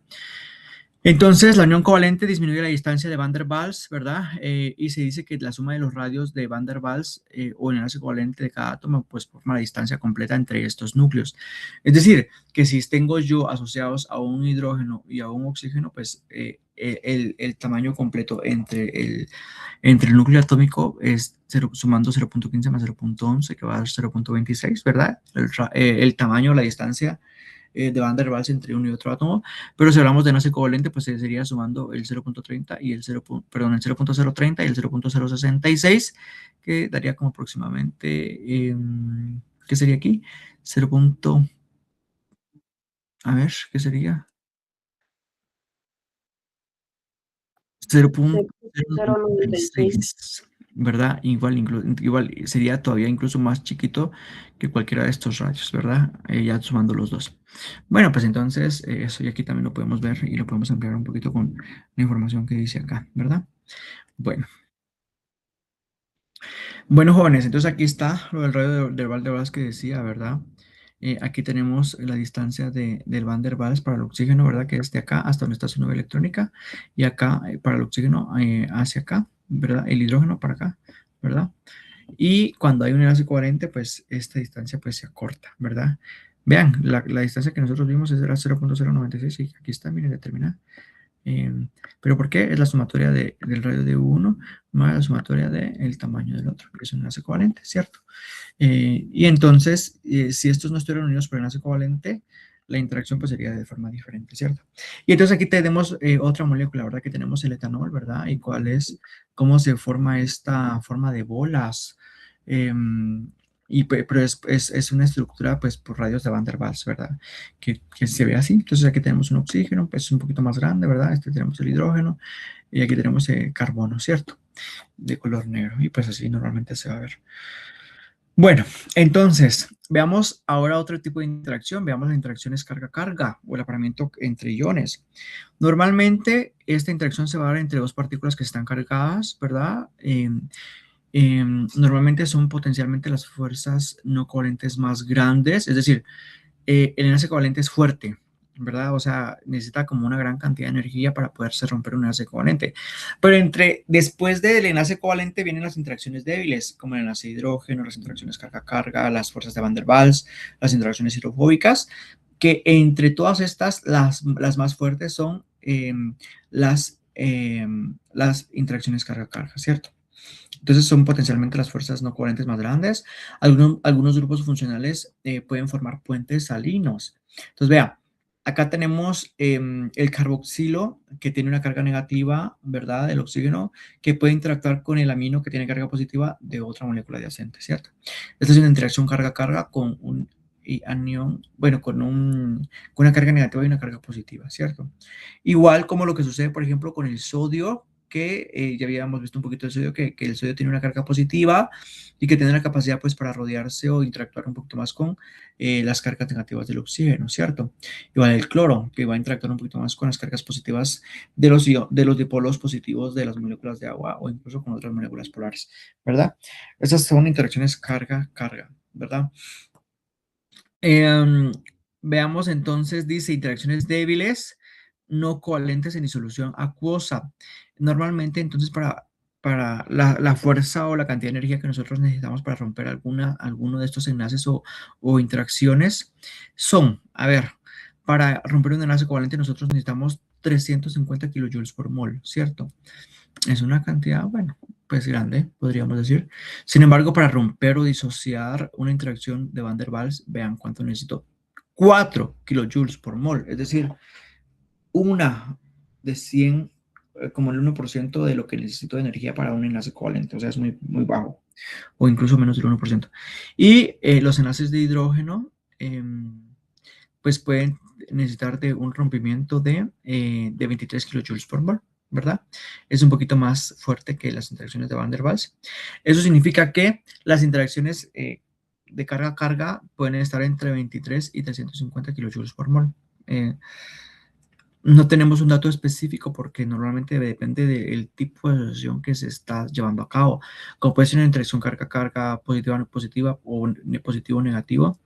Entonces, la unión covalente disminuye la distancia de Van der Waals, ¿verdad? Y se dice que la suma de los radios de Van der Waals o el enlace covalente de cada átomo, pues forma la distancia completa entre estos núcleos. Es decir, que si tengo yo asociados a un hidrógeno y a un oxígeno, pues el tamaño completo entre el núcleo atómico es sumando 0.15 más 0.11, que va a dar 0.26, ¿verdad? El tamaño, la distancia de Van der Waals entre uno y otro átomo, pero si hablamos de enlace covalente, pues sería sumando el 0.30 y el 0.030 y el 0.066, que daría como aproximadamente, ¿qué sería aquí? 0. A ver, ¿qué sería? 0.096. 0.96, ¿verdad? Igual sería todavía incluso más chiquito que cualquiera de estos rayos, ¿verdad? Ya sumando los dos. Bueno, pues entonces eso y aquí también lo podemos ver y lo podemos ampliar un poquito con la información que dice acá, ¿verdad? Bueno. Bueno, jóvenes, entonces aquí está lo del radio del Van der Waals que decía, ¿verdad? Aquí tenemos la distancia del Van der Waals para el oxígeno, ¿verdad? Que es de acá hasta donde está su nube electrónica. Y acá para el oxígeno hacia acá, ¿verdad? El hidrógeno para acá, ¿verdad? Y cuando hay un enlace covalente, pues esta distancia pues se acorta, ¿verdad? Vean, la distancia que nosotros vimos era 0.096 y aquí está, miren, determinada. ¿Pero por qué? Es la sumatoria del radio de uno más la sumatoria del tamaño del otro, que es un enlace covalente, ¿cierto? Y entonces, si estos no estuvieran unidos por enlace covalente, la interacción pues sería de forma diferente, ¿cierto? Y entonces aquí tenemos otra molécula, ¿verdad? Que tenemos el etanol, ¿verdad? Y cómo se forma esta forma de bolas. Pero es una estructura pues por radios de Van der Waals, ¿verdad? Que se ve así. Entonces aquí tenemos un oxígeno, pues un poquito más grande, ¿verdad? Tenemos el hidrógeno y aquí tenemos carbono, ¿cierto? De color negro y pues así normalmente se va a ver. Bueno, entonces, veamos ahora otro tipo de interacción. Veamos las interacciones carga-carga o el apareamiento entre iones. Normalmente, esta interacción se va a dar entre dos partículas que están cargadas, ¿verdad? Normalmente son potencialmente las fuerzas no covalentes más grandes, es decir, el enlace covalente es fuerte, ¿verdad? O sea, necesita como una gran cantidad de energía para poderse romper un enlace covalente. Pero después del enlace covalente vienen las interacciones débiles, como el enlace de hidrógeno, las interacciones carga-carga, las fuerzas de Van der Waals, las interacciones hidrofóbicas, que entre todas estas, las más fuertes son las interacciones carga-carga, ¿cierto? Entonces son potencialmente las fuerzas no covalentes más grandes. Algunos grupos funcionales pueden formar puentes salinos. Entonces, vea, acá tenemos el carboxilo que tiene una carga negativa, ¿verdad? Del oxígeno, que puede interactuar con el amino que tiene carga positiva de otra molécula adyacente, ¿cierto? Esta es una interacción carga-carga con un anión, bueno, con una carga negativa y una carga positiva, ¿cierto? Igual como lo que sucede, por ejemplo, con el sodio, que ya habíamos visto un poquito del sodio, que el sodio tiene una carga positiva y que tiene la capacidad pues para rodearse o interactuar un poquito más con las cargas negativas del oxígeno, ¿cierto? Igual el cloro, que va a interactuar un poquito más con las cargas positivas de los dipolos positivos de las moléculas de agua o incluso con otras moléculas polares, ¿verdad? Estas son interacciones carga-carga, ¿verdad? Em, Veamos entonces, dice interacciones débiles no covalentes en disolución acuosa. Normalmente, entonces, para la fuerza o la cantidad de energía que nosotros necesitamos para romper alguno de estos enlaces o interacciones son, a ver, para romper un enlace covalente nosotros necesitamos 350 kilojoules por mol, ¿cierto? Es una cantidad, bueno, pues grande, podríamos decir. Sin embargo, para romper o disociar una interacción de Van der Waals, vean cuánto necesito. 4 kilojoules por mol, es decir, una de 100, como el 1% de lo que necesito de energía para un enlace covalente, o sea, es muy, muy bajo, o incluso menos del 1%. Y los enlaces de hidrógeno, pues pueden necesitar de un rompimiento de 23 kilojoules por mol, ¿verdad? Es un poquito más fuerte que las interacciones de Van der Waals. Eso significa que las interacciones de carga-carga pueden estar entre 23 y 350 kilojoules por mol. No tenemos un dato específico porque normalmente depende del tipo de asociación que se está llevando a cabo. Como puede ser una interacción carga-carga positiva, positiva o positivo negativo,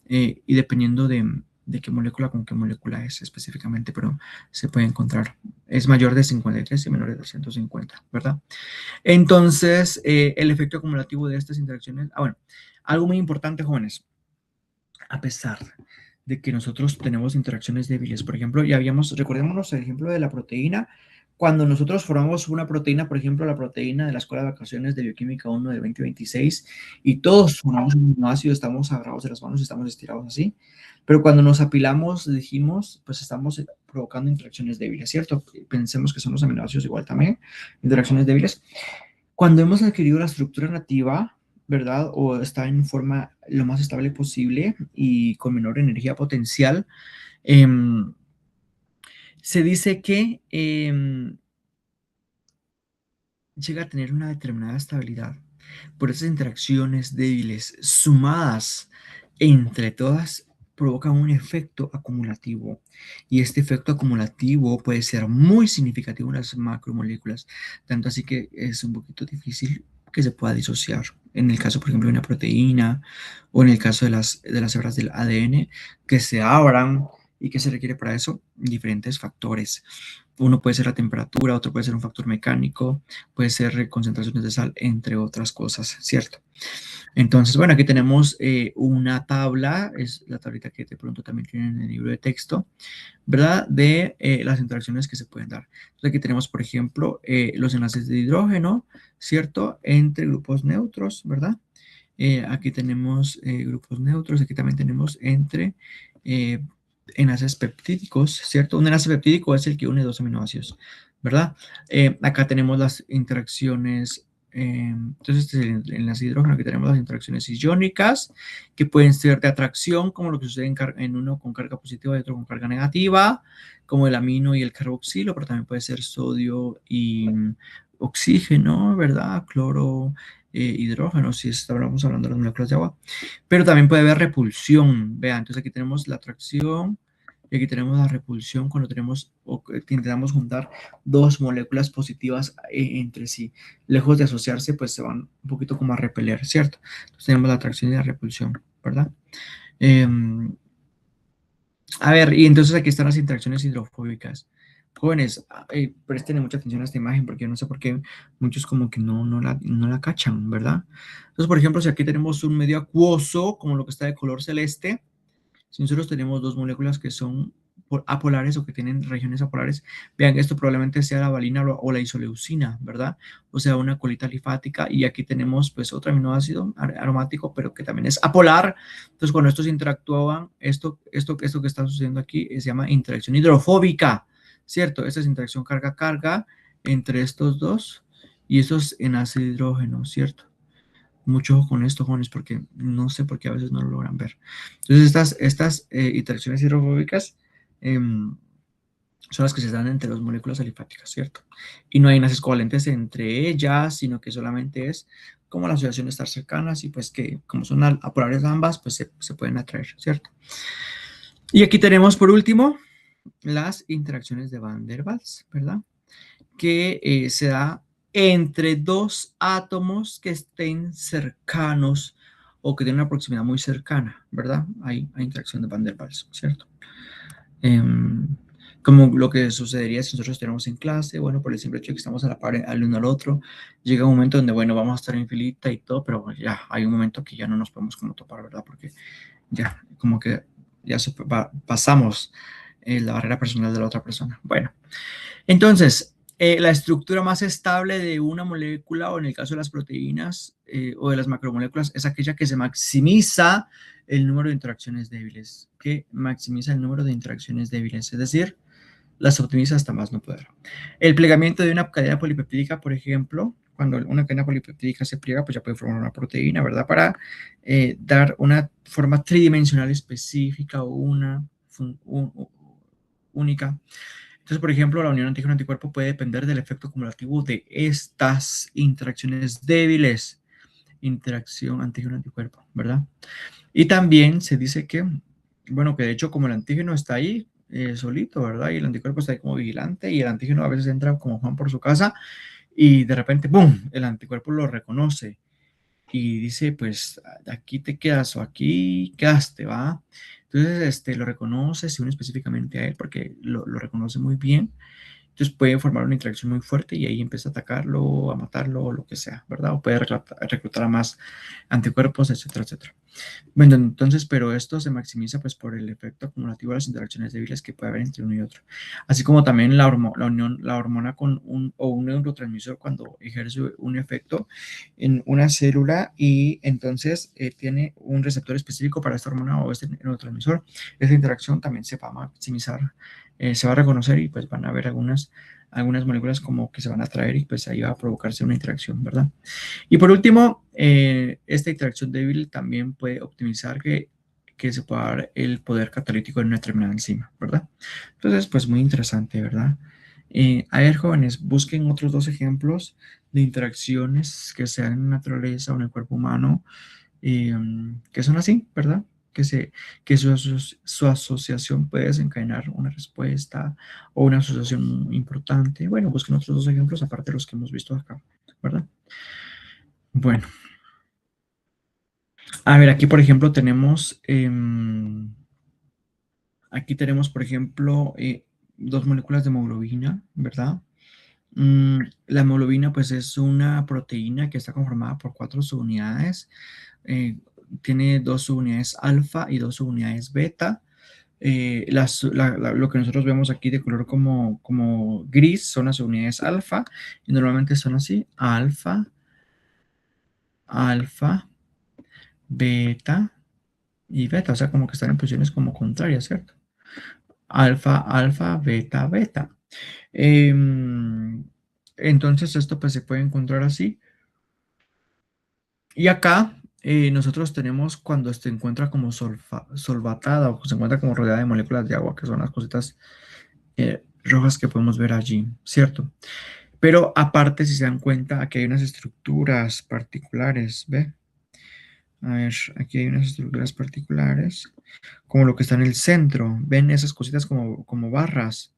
y dependiendo de qué molécula con qué molécula es específicamente, pero se puede encontrar. Es mayor de 53 y menor de 350, ¿verdad? Entonces, el efecto acumulativo de estas interacciones, bueno, algo muy importante, jóvenes, a pesar de que nosotros tenemos interacciones débiles. Por ejemplo, recordémonos el ejemplo de la proteína. Cuando nosotros formamos una proteína, por ejemplo, la proteína de la Escuela de Vacaciones de Bioquímica 1 de 2026, y todos formamos un aminoácido, estamos agarrados de las manos, estamos estirados así, pero cuando nos apilamos, dijimos, pues estamos provocando interacciones débiles, ¿cierto? Pensemos que son los aminoácidos igual también, interacciones débiles. Cuando hemos adquirido la estructura nativa, ¿verdad? O está en forma lo más estable posible y con menor energía potencial, se dice que llega a tener una determinada estabilidad. Por esas interacciones débiles sumadas entre todas provocan un efecto acumulativo, y este efecto acumulativo puede ser muy significativo en las macromoléculas, tanto así que es un poquito difícil que se pueda disociar. En el caso, por ejemplo, de una proteína o en el caso de las hebras del ADN, que se abran y que se requiere para eso diferentes factores. Uno puede ser la temperatura, otro puede ser un factor mecánico, puede ser concentraciones de sal, entre otras cosas, ¿cierto? Entonces, bueno, aquí tenemos una tabla, es la tablita que de pronto también tienen en el libro de texto, ¿verdad? De las interacciones que se pueden dar. Entonces, aquí tenemos, por ejemplo, los enlaces de hidrógeno, ¿cierto? Entre grupos neutros, ¿verdad? Aquí tenemos grupos neutros, aquí también tenemos entre enlaces peptídicos, ¿cierto? Un enlace peptídico es el que une dos aminoácidos, ¿verdad? Acá tenemos las interacciones, entonces este es el enlace de hidrógeno, aquí tenemos las interacciones iónicas, que pueden ser de atracción, como lo que sucede en uno con carga positiva y otro con carga negativa, como el amino y el carboxilo, pero también puede ser sodio y oxígeno, ¿verdad? Cloro, hidrógeno, si estamos hablando de las moléculas de agua. Pero también puede haber repulsión. Vean, entonces aquí tenemos la atracción y aquí tenemos la repulsión cuando tenemos o intentamos juntar dos moléculas positivas entre sí. Lejos de asociarse, pues se van un poquito como a repeler, ¿cierto? Entonces tenemos la atracción y la repulsión, ¿verdad? A ver, y entonces aquí están las interacciones hidrofóbicas. Jóvenes, presten mucha atención a esta imagen porque yo no sé por qué muchos como que no la cachan, ¿verdad? Entonces, por ejemplo, si aquí tenemos un medio acuoso, como lo que está de color celeste, si nosotros tenemos dos moléculas que son apolares o que tienen regiones apolares, vean, esto probablemente sea la valina o la isoleucina, ¿verdad? O sea, una colita alifática, y aquí tenemos pues otro aminoácido aromático, pero que también es apolar. Entonces, cuando estos interactúan, esto que está sucediendo aquí se llama interacción hidrofóbica, ¿cierto? Esta es interacción carga-carga entre estos dos, y esto es enlace de hidrógeno, ¿cierto? Mucho ojo con esto, jóvenes, porque no sé por qué a veces no lo logran ver. Entonces, estas interacciones hidrofóbicas son las que se dan entre las moléculas alifáticas, ¿cierto? Y no hay enlaces covalentes entre ellas, sino que solamente es como la asociación de estar cercanas y pues que como son apolares ambas, pues se pueden atraer, ¿cierto? Y aquí tenemos por último las interacciones de Van der Waals, ¿verdad? Que se da entre dos átomos que estén cercanos o que tengan una proximidad muy cercana, ¿verdad? Hay interacción de Van der Waals, ¿cierto? Como lo que sucedería si nosotros estuviéramos en clase, bueno, por el simple hecho de que estamos a la par al uno al otro, llega un momento donde, bueno, vamos a estar en filita y todo, pero ya hay un momento que ya no nos podemos como topar, ¿verdad? Porque ya, como que ya pasamos la barrera personal de la otra persona. Bueno, entonces, la estructura más estable de una molécula, o en el caso de las proteínas o de las macromoléculas, es aquella que se maximiza el número de interacciones débiles, que maximiza el número de interacciones débiles, es decir, las optimiza hasta más no poder. El plegamiento de una cadena polipeptídica, por ejemplo, cuando una cadena polipeptídica se pliega, pues ya puede formar una proteína, ¿verdad? Para dar una forma tridimensional específica o una única. Entonces, por ejemplo, la unión antígeno-anticuerpo puede depender del efecto acumulativo de estas interacciones débiles. Interacción antígeno-anticuerpo, ¿verdad? Y también se dice que, bueno, que de hecho como el antígeno está ahí solito, ¿verdad? Y el anticuerpo está ahí como vigilante, y el antígeno a veces entra como Juan por su casa y de repente, ¡pum!, el anticuerpo lo reconoce y dice, pues aquí te quedas o aquí quedaste, ¿va? Entonces, lo reconoce, se une específicamente a él porque lo reconoce muy bien. Entonces puede formar una interacción muy fuerte y ahí empieza a atacarlo, a matarlo, o lo que sea, ¿verdad? O puede reclutar a más anticuerpos, etcétera, etcétera. Bueno, entonces, pero esto se maximiza pues por el efecto acumulativo de las interacciones débiles que puede haber entre uno y otro. Así como también la hormona con un neurotransmisor cuando ejerce un efecto en una célula y entonces tiene un receptor específico para esta hormona o este neurotransmisor, esa interacción también se va a maximizar, se va a reconocer y pues van a haber algunas moléculas como que se van a atraer y pues ahí va a provocarse una interacción, ¿verdad? Y por último, esta interacción débil también puede optimizar que se pueda dar el poder catalítico de una determinada enzima, ¿verdad? Entonces, pues muy interesante, ¿verdad? A ver, jóvenes, busquen otros dos ejemplos de interacciones que sean en la naturaleza o en el cuerpo humano, que son así, ¿verdad? Que su asociación puede desencadenar una respuesta o una asociación importante. Bueno, busquen otros dos ejemplos aparte de los que hemos visto acá, ¿verdad? Bueno, a ver, aquí por ejemplo tenemos, por ejemplo, dos moléculas de hemoglobina, ¿verdad? La hemoglobina pues es una proteína que está conformada por 4 subunidades. Tiene 2 subunidades alfa y 2 subunidades beta. Lo que nosotros vemos aquí de color como gris son las subunidades alfa, y normalmente son así: alfa, alfa, beta y beta, o sea, como que están en posiciones como contrarias, ¿cierto? Alfa, alfa, beta, beta. Entonces esto pues se puede encontrar así. Y acá nosotros tenemos cuando se encuentra como solvatada o se encuentra como rodeada de moléculas de agua, que son las cositas rojas que podemos ver allí, ¿cierto? Pero aparte, si se dan cuenta, aquí hay unas estructuras particulares, ¿ve? A ver, aquí hay unas estructuras particulares, como lo que está en el centro. ¿Ven esas cositas como barras?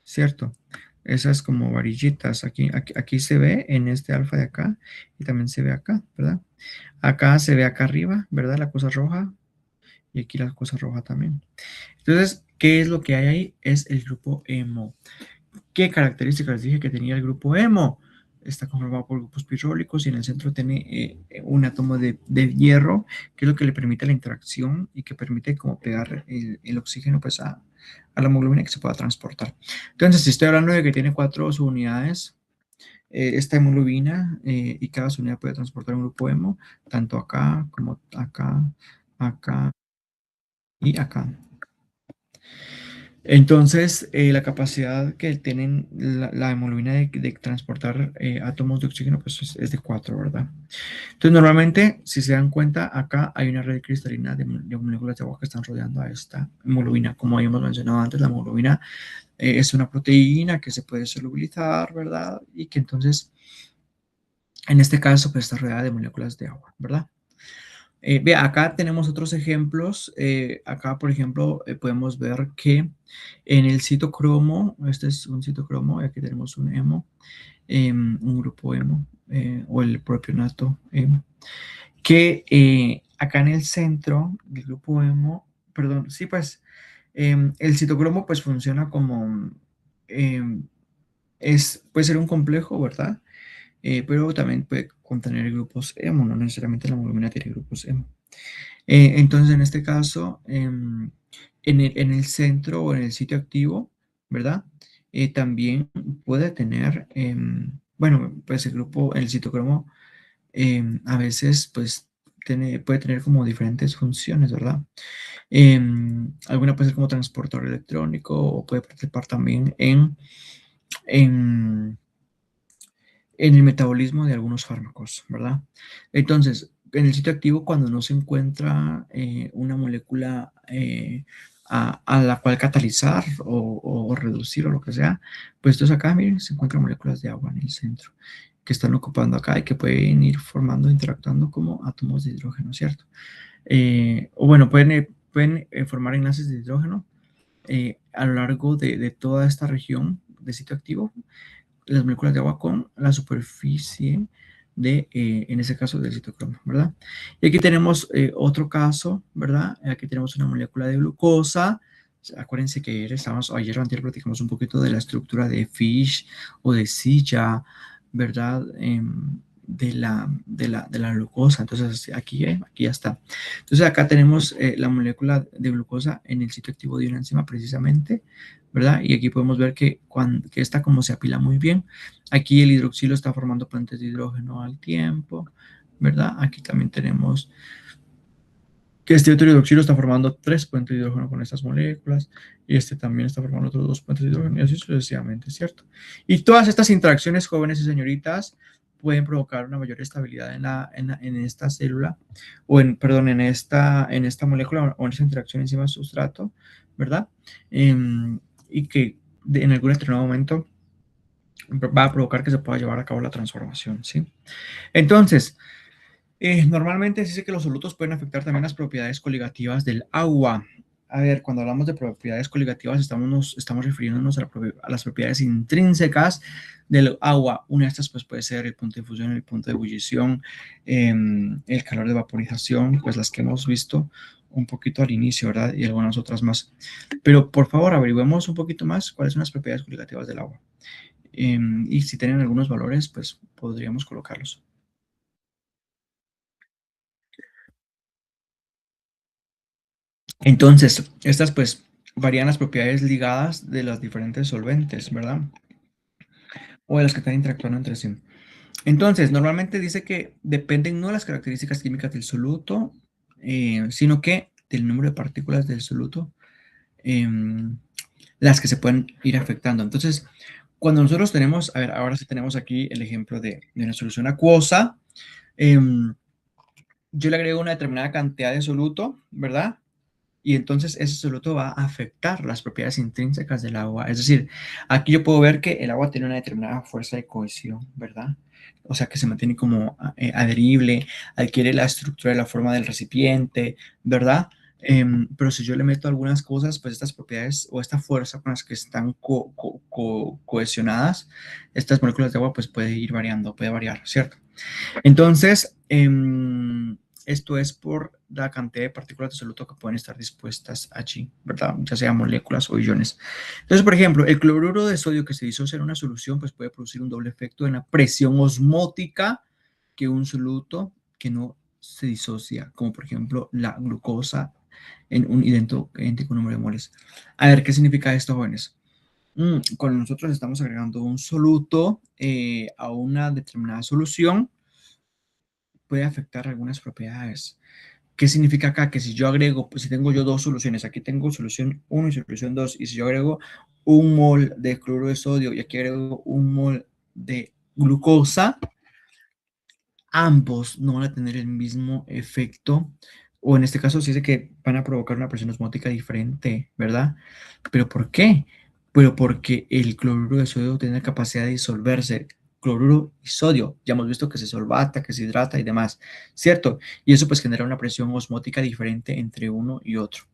¿Cierto? Esas como varillitas. Aquí se ve en este alfa de acá y también se ve acá, ¿verdad? Acá se ve acá arriba, ¿verdad? La cosa roja y aquí la cosa roja también. Entonces, ¿qué es lo que hay ahí? Es el grupo hemo. ¿Qué características les dije que tenía el grupo hemo? Está conformado por grupos pirrólicos y en el centro tiene un átomo de hierro, que es lo que le permite la interacción y que permite como pegar el oxígeno pues a la hemoglobina que se pueda transportar. Entonces, si estoy hablando de que tiene 4 subunidades, esta hemoglobina y cada subunidad puede transportar un grupo hemo, tanto acá como acá, acá y acá. Entonces, la capacidad que tienen la hemoglobina de transportar átomos de oxígeno pues es de 4, ¿verdad? Entonces, normalmente, si se dan cuenta, acá hay una red cristalina de moléculas de agua que están rodeando a esta hemoglobina. Como habíamos mencionado antes, la hemoglobina es una proteína que se puede solubilizar, ¿verdad? Y que entonces, en este caso, pues está rodeada de moléculas de agua, ¿verdad? Vea, acá tenemos otros ejemplos. Acá, por ejemplo, podemos ver que en el citocromo, este es un citocromo, y aquí tenemos un hemo, un grupo hemo, o el propio nato hemo, que acá en el centro del grupo hemo, perdón, sí, pues el citocromo pues funciona como, em, puede ser un complejo, ¿verdad? Pero también puede contener grupos hemo, no necesariamente la hemoglobina tiene grupos hemo. Entonces, en este caso, en el centro o en el sitio activo, ¿verdad? También puede tener, bueno, pues el grupo, el citocromo, a veces, pues, puede tener como diferentes funciones, ¿verdad? Alguna puede ser como transportador electrónico o puede participar también en en el metabolismo de algunos fármacos, ¿verdad? Entonces, en el sitio activo, cuando no se encuentra una molécula a la cual catalizar o reducir o lo que sea, pues entonces acá, miren, se encuentran moléculas de agua en el centro que están ocupando acá y que pueden ir formando, interactuando como átomos de hidrógeno, ¿cierto? O bueno, pueden formar enlaces de hidrógeno a lo largo de toda esta región de sitio activo, las moléculas de agua con la superficie en ese caso, del citocromo, ¿verdad? Y aquí tenemos otro caso, ¿verdad? Aquí tenemos una molécula de glucosa. Acuérdense que ayer o anterior platicamos un poquito de la estructura de Fish o de Silla, ¿verdad? De la glucosa. Entonces, aquí ya está. Entonces, acá tenemos la molécula de glucosa en el sitio activo de una enzima precisamente, ¿verdad? Y aquí podemos ver que esta como se apila muy bien. Aquí el hidroxilo está formando puentes de hidrógeno al tiempo, ¿verdad? Aquí también tenemos que este otro hidroxilo está formando 3 puentes de hidrógeno con estas moléculas y este también está formando otros 2 puentes de hidrógeno y así sucesivamente, ¿cierto? Y todas estas interacciones, jóvenes y señoritas, pueden provocar una mayor estabilidad en esta célula perdón, en esta molécula o en esta interacción enzima-sustrato, ¿verdad? Y que en algún determinado momento va a provocar que se pueda llevar a cabo la transformación, ¿sí? Entonces, normalmente se dice que los solutos pueden afectar también las propiedades coligativas del agua. A ver, cuando hablamos de propiedades coligativas estamos refiriéndonos a las propiedades intrínsecas del agua. Una de estas pues, puede ser el punto de fusión, el punto de ebullición, el calor de vaporización, pues las que hemos visto un poquito al inicio, ¿verdad? Y algunas otras más. Pero por favor, averiguemos un poquito más cuáles son las propiedades coligativas del agua. Y si tienen algunos valores, pues podríamos colocarlos. Entonces, estas pues varían las propiedades ligadas de los diferentes solventes, ¿verdad? O de las que están interactuando entre sí. Entonces, normalmente dice que dependen no de las características químicas del soluto, sino que del número de partículas del soluto, las que se pueden ir afectando. Entonces, cuando nosotros tenemos, a ver, ahora sí tenemos aquí el ejemplo de una solución acuosa, yo le agrego una determinada cantidad de soluto, ¿verdad? Y entonces ese soluto va a afectar las propiedades intrínsecas del agua. Es decir, aquí yo puedo ver que el agua tiene una determinada fuerza de cohesión, ¿verdad? O sea, que se mantiene como adherible, adquiere la estructura y la forma del recipiente, ¿verdad? Pero si yo le meto algunas cosas, pues estas propiedades o esta fuerza con las que están cohesionadas, estas moléculas de agua, pues puede ir variando, puede variar, ¿cierto? Entonces, esto es por la cantidad de partículas de soluto que pueden estar dispuestas allí, ¿verdad? Ya sean moléculas o iones. Entonces, por ejemplo, el cloruro de sodio que se disocia en una solución, pues puede producir un doble efecto en la presión osmótica que un soluto que no se disocia, como por ejemplo la glucosa en un idéntico número de moles. A ver, ¿qué significa esto, jóvenes? Cuando nosotros estamos agregando un soluto a una determinada solución, puede afectar algunas propiedades. ¿Qué significa acá? Que si yo agrego, pues si tengo yo dos soluciones, aquí tengo solución 1 y solución 2, y si yo agrego un mol de cloruro de sodio y aquí agrego un mol de glucosa, ambos no van a tener el mismo efecto, o en este caso se dice que van a provocar una presión osmótica diferente, ¿verdad? ¿Pero por qué? Pero porque el cloruro de sodio tiene la capacidad de disolverse. Cloruro y sodio, ya hemos visto que se solvata, que se hidrata y demás, ¿cierto? Y eso pues genera una presión osmótica diferente entre uno y otro.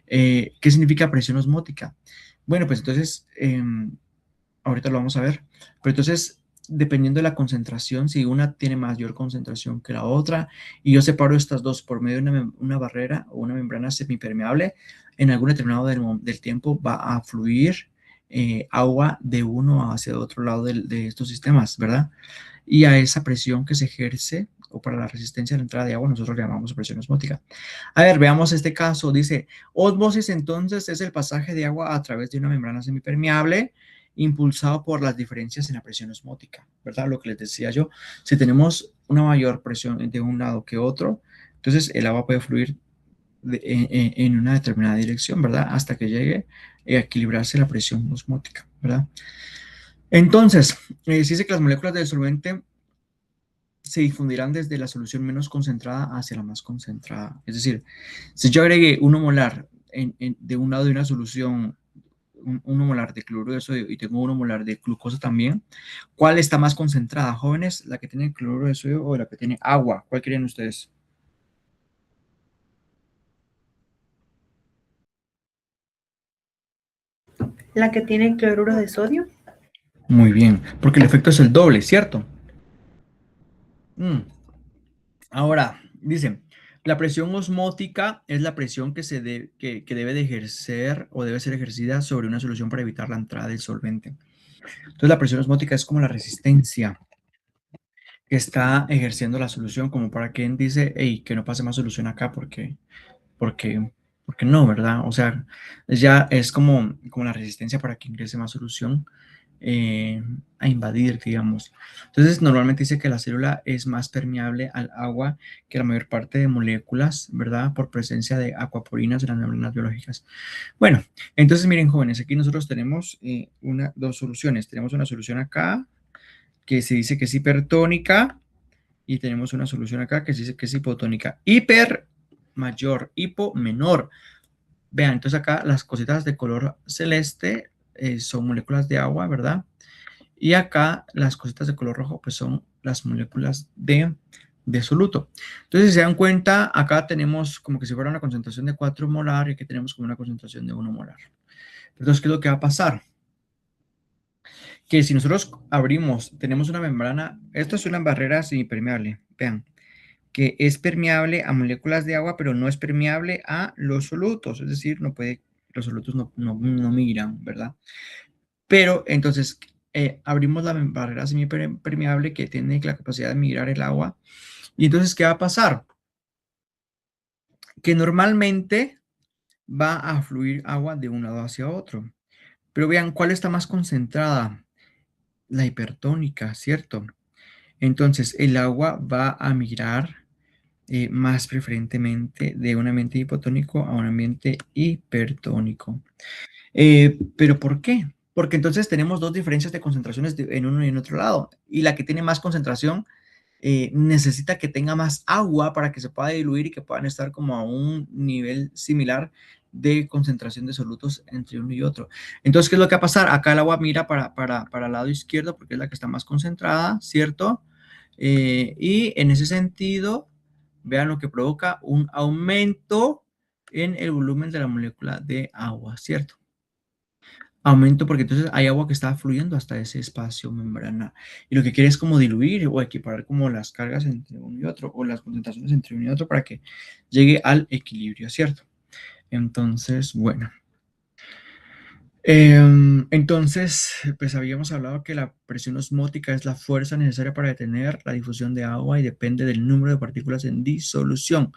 ¿Qué significa presión osmótica? Bueno, pues entonces, ahorita lo vamos a ver, pero entonces, dependiendo de la concentración, si una tiene mayor concentración que la otra, y yo separo estas dos por medio de una barrera o una membrana semipermeable, en algún determinado del tiempo va a fluir agua de uno hacia otro lado de estos sistemas, ¿verdad? Y a esa presión que se ejerce, o para la resistencia a la entrada de agua, nosotros le llamamos presión osmótica. A ver, veamos este caso. Dice, ósmosis entonces es el pasaje de agua a través de una membrana semipermeable impulsado por las diferencias en la presión osmótica, ¿verdad? Lo que les decía yo, si tenemos una mayor presión de un lado que otro, entonces el agua puede fluir en una determinada dirección, ¿verdad? Hasta que llegue a equilibrarse la presión osmótica, ¿verdad? Entonces, se dice que las moléculas del solvente se difundirán desde la solución menos concentrada hacia la más concentrada. Es decir, si yo agregué 1 molar de un lado de una solución, 1 molar de cloruro de sodio y tengo 1 molar de glucosa también, ¿cuál está más concentrada, jóvenes? ¿La que tiene cloruro de sodio o la que tiene agua? ¿Cuál creen ustedes? La que tiene cloruro de sodio. Muy bien, porque el efecto es el doble, ¿cierto? Ahora, dice, la presión osmótica es la presión que debe de ejercer o debe ser ejercida sobre una solución para evitar la entrada del solvente. Entonces, la presión osmótica es como la resistencia que está ejerciendo la solución, como para quien dice, hey, que no pase más solución acá porque, porque no, ¿verdad? O sea, ya es como la resistencia para que ingrese más solución a invadir, digamos. Entonces, normalmente dice que la célula es más permeable al agua que la mayor parte de moléculas, ¿verdad? Por presencia de acuaporinas en las membranas biológicas. Bueno, entonces miren, jóvenes, aquí nosotros tenemos dos soluciones. Tenemos una solución acá que se dice que es hipertónica y tenemos una solución acá que se dice que es hipotónica. Hiper mayor, hipo menor. Vean, entonces acá las cositas de color celeste son moléculas de agua, ¿verdad? Y acá las cositas de color rojo pues son las moléculas de soluto. Entonces, si se dan cuenta, acá tenemos como que si fuera una concentración de 4 molar y aquí tenemos como una concentración de 1 molar. Entonces, ¿qué es lo que va a pasar? Que si nosotros abrimos, tenemos una membrana, esto es una barrera semipermeable, vean, que es permeable a moléculas de agua, pero no es permeable a los solutos, es decir, los solutos no migran, ¿verdad? Pero entonces abrimos la barrera semipermeable que tiene la capacidad de migrar el agua, y entonces, ¿qué va a pasar? Que normalmente va a fluir agua de un lado hacia otro, pero vean, ¿cuál está más concentrada? La hipertónica, ¿cierto? Entonces, el agua va a migrar más preferentemente de un ambiente hipotónico a un ambiente hipertónico. ¿Pero por qué? Porque entonces tenemos dos diferencias de concentraciones en uno y en otro lado. Y la que tiene más concentración necesita que tenga más agua para que se pueda diluir y que puedan estar como a un nivel similar de concentración de solutos entre uno y otro. Entonces, ¿qué es lo que va a pasar? Acá el agua mira para el lado izquierdo porque es la que está más concentrada, ¿cierto? Y en ese sentido, vean lo que provoca un aumento en el volumen de la molécula de agua, ¿cierto? Aumento porque entonces hay agua que está fluyendo hasta ese espacio membrana y lo que quiere es como diluir o equiparar como las cargas entre uno y otro o las concentraciones entre uno y otro para que llegue al equilibrio, ¿cierto? Entonces, bueno. Entonces, pues habíamos hablado que la presión osmótica es la fuerza necesaria para detener la difusión de agua y depende del número de partículas en disolución,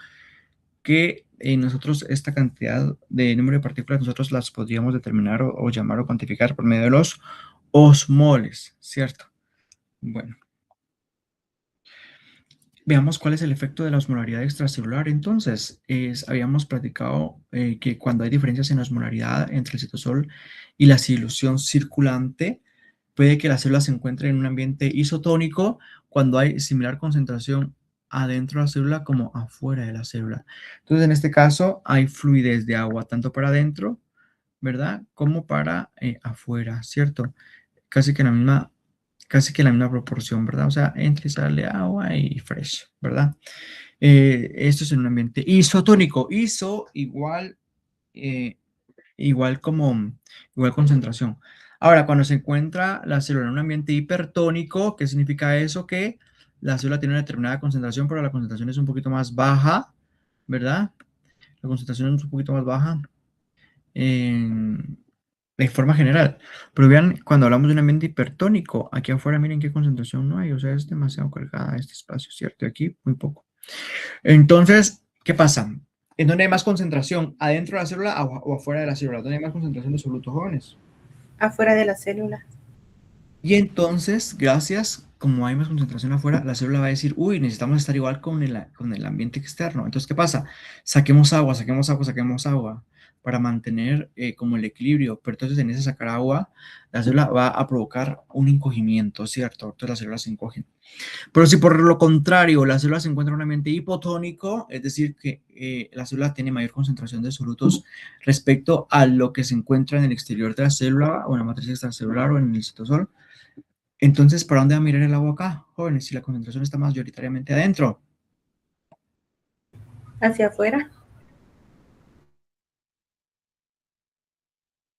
que nosotros esta cantidad de número de partículas nosotros las podríamos determinar o llamar o cuantificar por medio de los osmoles, ¿cierto? Bueno, veamos cuál es el efecto de la osmolaridad extracelular. Entonces, habíamos platicado que cuando hay diferencias en la osmolaridad entre el citosol y la solución circulante, puede que la célula se encuentre en un ambiente isotónico cuando hay similar concentración adentro de la célula como afuera de la célula. Entonces, en este caso, hay fluidez de agua tanto para adentro, ¿verdad? Como para afuera, ¿cierto? Casi que la misma proporción, ¿verdad? O sea, entra y sale agua y fresh, ¿verdad? Esto es en un ambiente isotónico. Igual, eh, igual igual concentración. Ahora, cuando se encuentra la célula en un ambiente hipertónico, ¿qué significa eso? Que la célula tiene una determinada concentración, pero la concentración es un poquito más baja, ¿verdad? La concentración es un poquito más baja de forma general. Pero vean, cuando hablamos de un ambiente hipertónico, aquí afuera miren qué concentración no hay, o sea, es demasiado cargada este espacio, ¿cierto? Y aquí muy poco. Entonces, ¿qué pasa? ¿En dónde hay más concentración? ¿Adentro de la célula o afuera de la célula? ¿Dónde hay más concentración de solutos jóvenes? Afuera de la célula. Y entonces, gracias, como hay más concentración afuera, la célula va a decir, uy, necesitamos estar igual con el ambiente externo. Entonces, ¿qué pasa? Saquemos agua, saquemos agua, saquemos agua para mantener como el equilibrio. Pero entonces, en ese sacar agua, la célula va a provocar un encogimiento, ¿cierto? Entonces, las células se encogen. Pero si por lo contrario la célula se encuentra en un ambiente hipotónico, es decir, que la célula tiene mayor concentración de solutos respecto a lo que se encuentra en el exterior de la célula o en la matriz extracelular o en el citosol, entonces, ¿para dónde va a mirar el agua acá, jóvenes? Si la concentración está mayoritariamente adentro. Hacia afuera.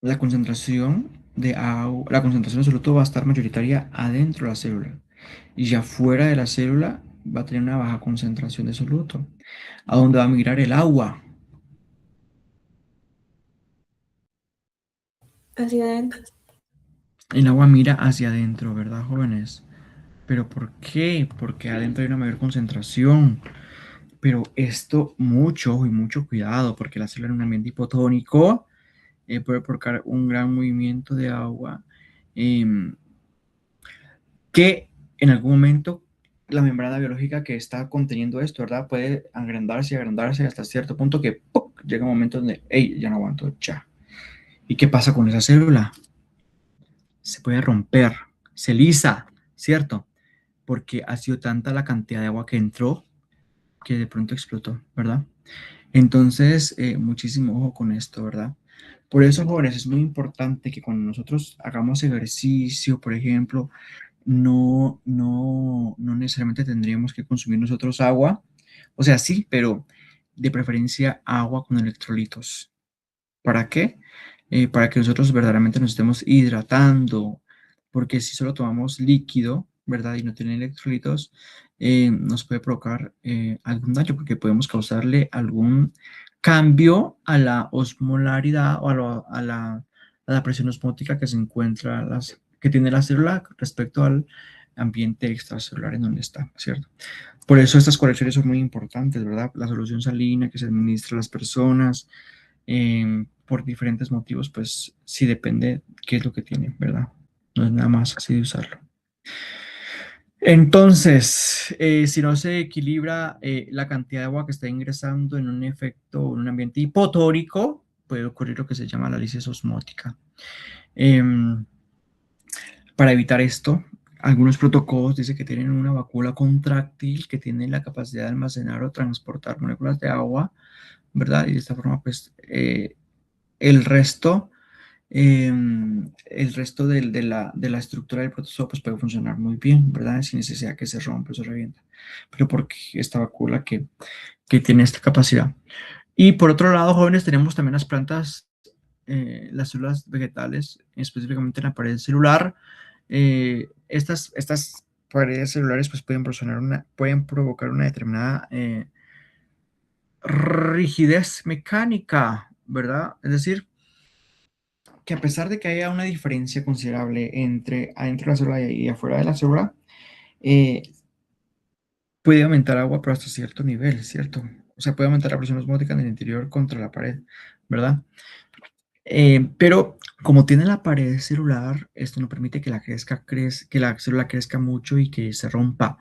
La concentración de agua, la concentración de soluto va a estar mayoritaria adentro de la célula. Y ya fuera de la célula va a tener una baja concentración de soluto. ¿A dónde va a migrar el agua? Hacia adentro. El agua mira hacia adentro, ¿verdad, jóvenes? ¿Pero por qué? Porque adentro hay una mayor concentración. Pero esto, mucho ojo y mucho cuidado, porque la célula en un ambiente hipotónico puede provocar un gran movimiento de agua em, que en algún momento la membrana biológica que está conteniendo esto, ¿verdad? Puede agrandarse y agrandarse hasta cierto punto que ¡puc! Llega un momento donde, hey, ya no aguanto, ya. ¿Y qué pasa con esa célula? Se puede romper, se lisa, ¿cierto? Porque ha sido tanta la cantidad de agua que entró que de pronto explotó, ¿verdad? Entonces, muchísimo ojo con esto, ¿verdad? Por eso, jóvenes, es muy importante que cuando nosotros hagamos ejercicio, por ejemplo, no necesariamente tendríamos que consumir nosotros agua. O sea, sí, pero de preferencia agua con electrolitos. ¿Para qué? Para que nosotros verdaderamente nos estemos hidratando, porque si solo tomamos líquido, ¿verdad? Y no tiene electrolitos, nos puede provocar algún daño, porque podemos causarle algún cambio a la osmolaridad o a la presión osmótica que se encuentra, que tiene la célula respecto al ambiente extracelular en donde está, ¿cierto? Por eso estas correcciones son muy importantes, ¿verdad? La solución salina que se administra a las personas, por diferentes motivos, pues sí depende qué es lo que tiene, ¿verdad? No es nada más así de usarlo. Entonces, si no se equilibra la cantidad de agua que está ingresando en un efecto, en un ambiente hipotónico, puede ocurrir lo que se llama la lisis osmótica. Para evitar esto, algunos protocolos dicen que tienen una vacuola contráctil que tiene la capacidad de almacenar o transportar moléculas de agua, ¿verdad? Y de esta forma, pues, el resto, de la estructura del protozoo pues, puede funcionar muy bien, ¿verdad? Sin necesidad que se rompa o se revienta. Pero porque esta vacuola que tiene esta capacidad. Y por otro lado, jóvenes, tenemos también las plantas, las células vegetales, específicamente en la pared celular. Estas paredes celulares pues, pueden provocar una determinada rigidez mecánica, ¿verdad? Es decir, que a pesar de que haya una diferencia considerable entre adentro de la célula y afuera de la célula, eh, puede aumentar agua, pero hasta cierto nivel, ¿cierto? O sea, puede aumentar la presión osmótica en el interior contra la pared, ¿verdad? Pero como tiene la pared celular, esto no permite que que la célula crezca mucho y que se rompa,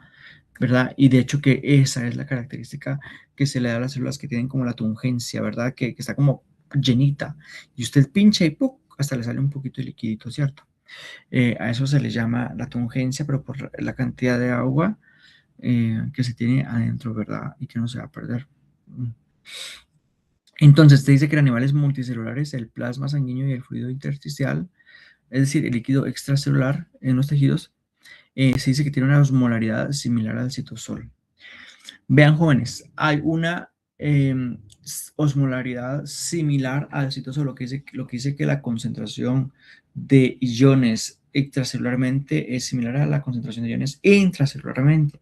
¿verdad? Y de hecho que esa es la característica que se le da a las células que tienen como la tungencia, ¿verdad? Que está como llenita. Y usted pincha y ¡pum! Hasta le sale un poquito de liquidito, ¿cierto? A eso se le llama la tungencia, pero por la cantidad de agua que se tiene adentro, ¿verdad? Y que no se va a perder. Entonces, te dice que en animales multicelulares, el plasma sanguíneo y el fluido intersticial, es decir, el líquido extracelular en los tejidos, se dice que tiene una osmolaridad similar al citosol. Vean, jóvenes, hay una osmolaridad similar al citosol, lo que dice que la concentración de iones extracelularmente es similar a la concentración de iones intracelularmente.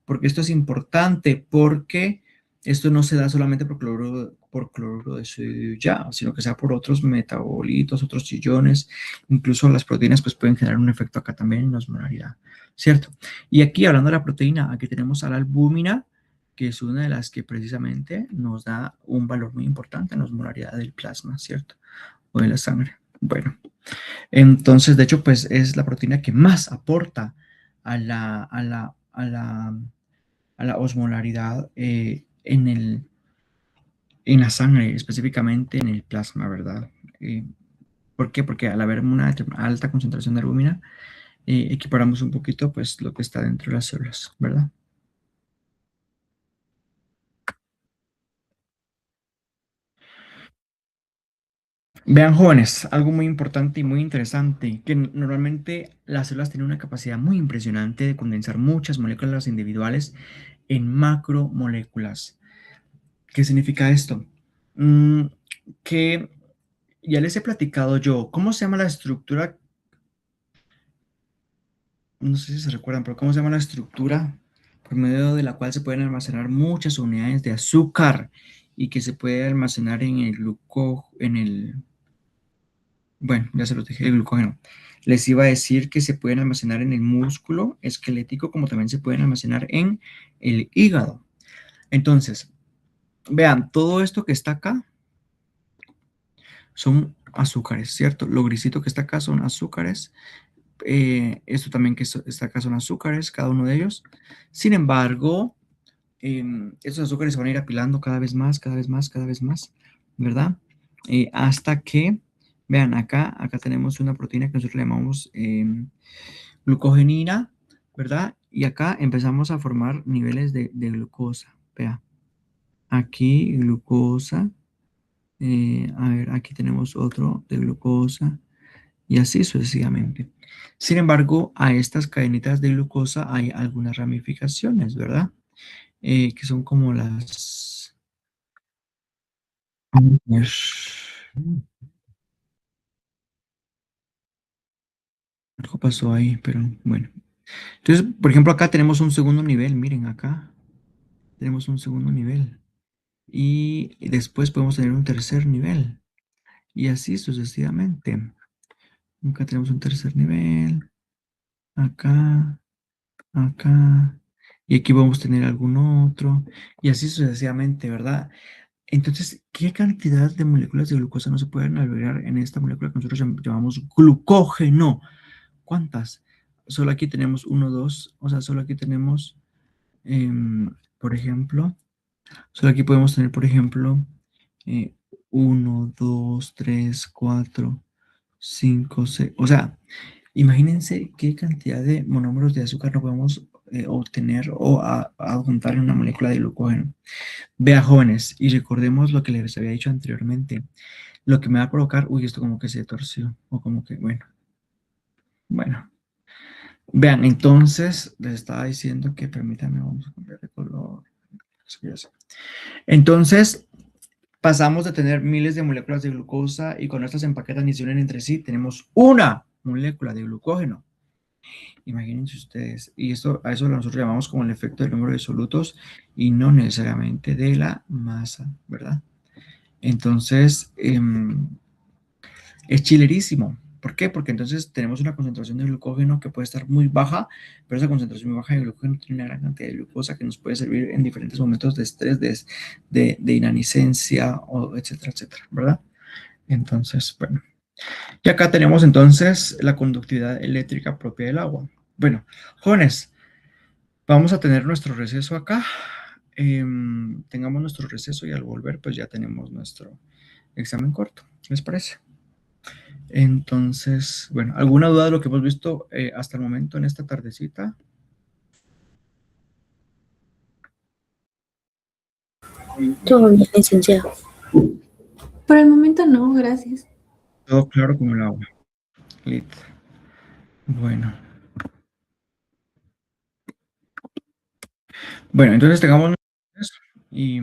Porque esto es importante, porque esto no se da solamente por cloruro de sodio ya, sino que sea por otros metabolitos, otros iones, incluso las proteínas pues pueden generar un efecto acá también en la osmolaridad, ¿cierto? Y aquí hablando de la proteína, aquí tenemos a la albúmina, que es una de las que precisamente nos da un valor muy importante en la osmolaridad del plasma, ¿cierto? O de la sangre. Bueno, entonces de hecho pues es la proteína que más aporta a la osmolaridad en la sangre, específicamente en el plasma, ¿verdad? ¿Por qué? Porque al haber una alta concentración de albúmina, equiparamos un poquito pues lo que está dentro de las células, ¿verdad? Vean, jóvenes, algo muy importante y muy interesante, que normalmente las células tienen una capacidad muy impresionante de condensar muchas moléculas individuales en macromoléculas. ¿Qué significa esto? Que ya les he platicado yo, ¿cómo se llama la estructura? No sé si se recuerdan, pero ¿cómo se llama la estructura por medio de la cual se pueden almacenar muchas unidades de azúcar y que se puede almacenar en el bueno, ya se lo dije, el glucógeno. Les iba a decir que se pueden almacenar en el músculo esquelético, como también se pueden almacenar en el hígado. Entonces, vean, todo esto que está acá son azúcares, ¿cierto? Lo grisito que está acá son azúcares. Esto también que está acá son azúcares, cada uno de ellos. Sin embargo, estos azúcares se van a ir apilando cada vez más, cada vez más, cada vez más, ¿verdad? Hasta que, vean, acá tenemos una proteína que nosotros le llamamos glucogenina, ¿verdad? Y acá empezamos a formar niveles de glucosa. Vea, aquí glucosa. A ver, aquí tenemos otro de glucosa y así sucesivamente. Sin embargo, a estas cadenitas de glucosa hay algunas ramificaciones, ¿verdad? Que son como las... Algo pasó ahí, pero bueno. Entonces, por ejemplo, acá tenemos un segundo nivel, miren acá, tenemos un segundo nivel. Y después podemos tener un tercer nivel. Y así sucesivamente. Acá tenemos un tercer nivel, acá, acá, y aquí vamos a tener algún otro, y así sucesivamente, ¿verdad? Entonces, ¿qué cantidad de moléculas de glucosa no se pueden albergar en esta molécula que nosotros llamamos glucógeno? ¿Cuántas? Solo aquí tenemos uno, dos, o sea, solo aquí tenemos, por ejemplo, solo aquí podemos tener, por ejemplo, 1, 2, 3, 4, 5, 6, o sea, Imagínense qué cantidad de monómeros de azúcar no podemos obtener o adjuntar en una molécula de glucógeno. Vea, jóvenes, y recordemos lo que les había dicho anteriormente. Lo que me va a provocar, uy, esto como que se torció, o como que, bueno. Vean, entonces les estaba diciendo que, permítanme, vamos a cambiar de color. Entonces, pasamos de tener miles de moléculas de glucosa y cuando estas se empaquetan y se unen entre sí, tenemos una molécula de glucógeno. Imagínense ustedes, y esto, a eso nosotros llamamos como el efecto del número de disolutos y no necesariamente de la masa, ¿verdad? Entonces, es chilerísimo. ¿Por qué? Porque entonces tenemos una concentración de glucógeno que puede estar muy baja, pero esa concentración muy baja de glucógeno tiene una gran cantidad de glucosa que nos puede servir en diferentes momentos de estrés, de inanicencia, o etcétera, etcétera, ¿verdad? Entonces, bueno. Y acá tenemos entonces la conductividad eléctrica propia del agua. Bueno, jóvenes, vamos a tener nuestro receso acá. Tengamos nuestro receso y al volver pues ya tenemos nuestro examen corto. ¿Les parece? Entonces, bueno, ¿alguna duda de lo que hemos visto hasta el momento en esta tardecita? Todo bien, licenciado. Por el momento no, gracias. Todo claro como el agua. Listo. Bueno. Bueno, entonces tengamos eso y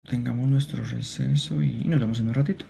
tengamos nuestro receso y nos vemos en un ratito.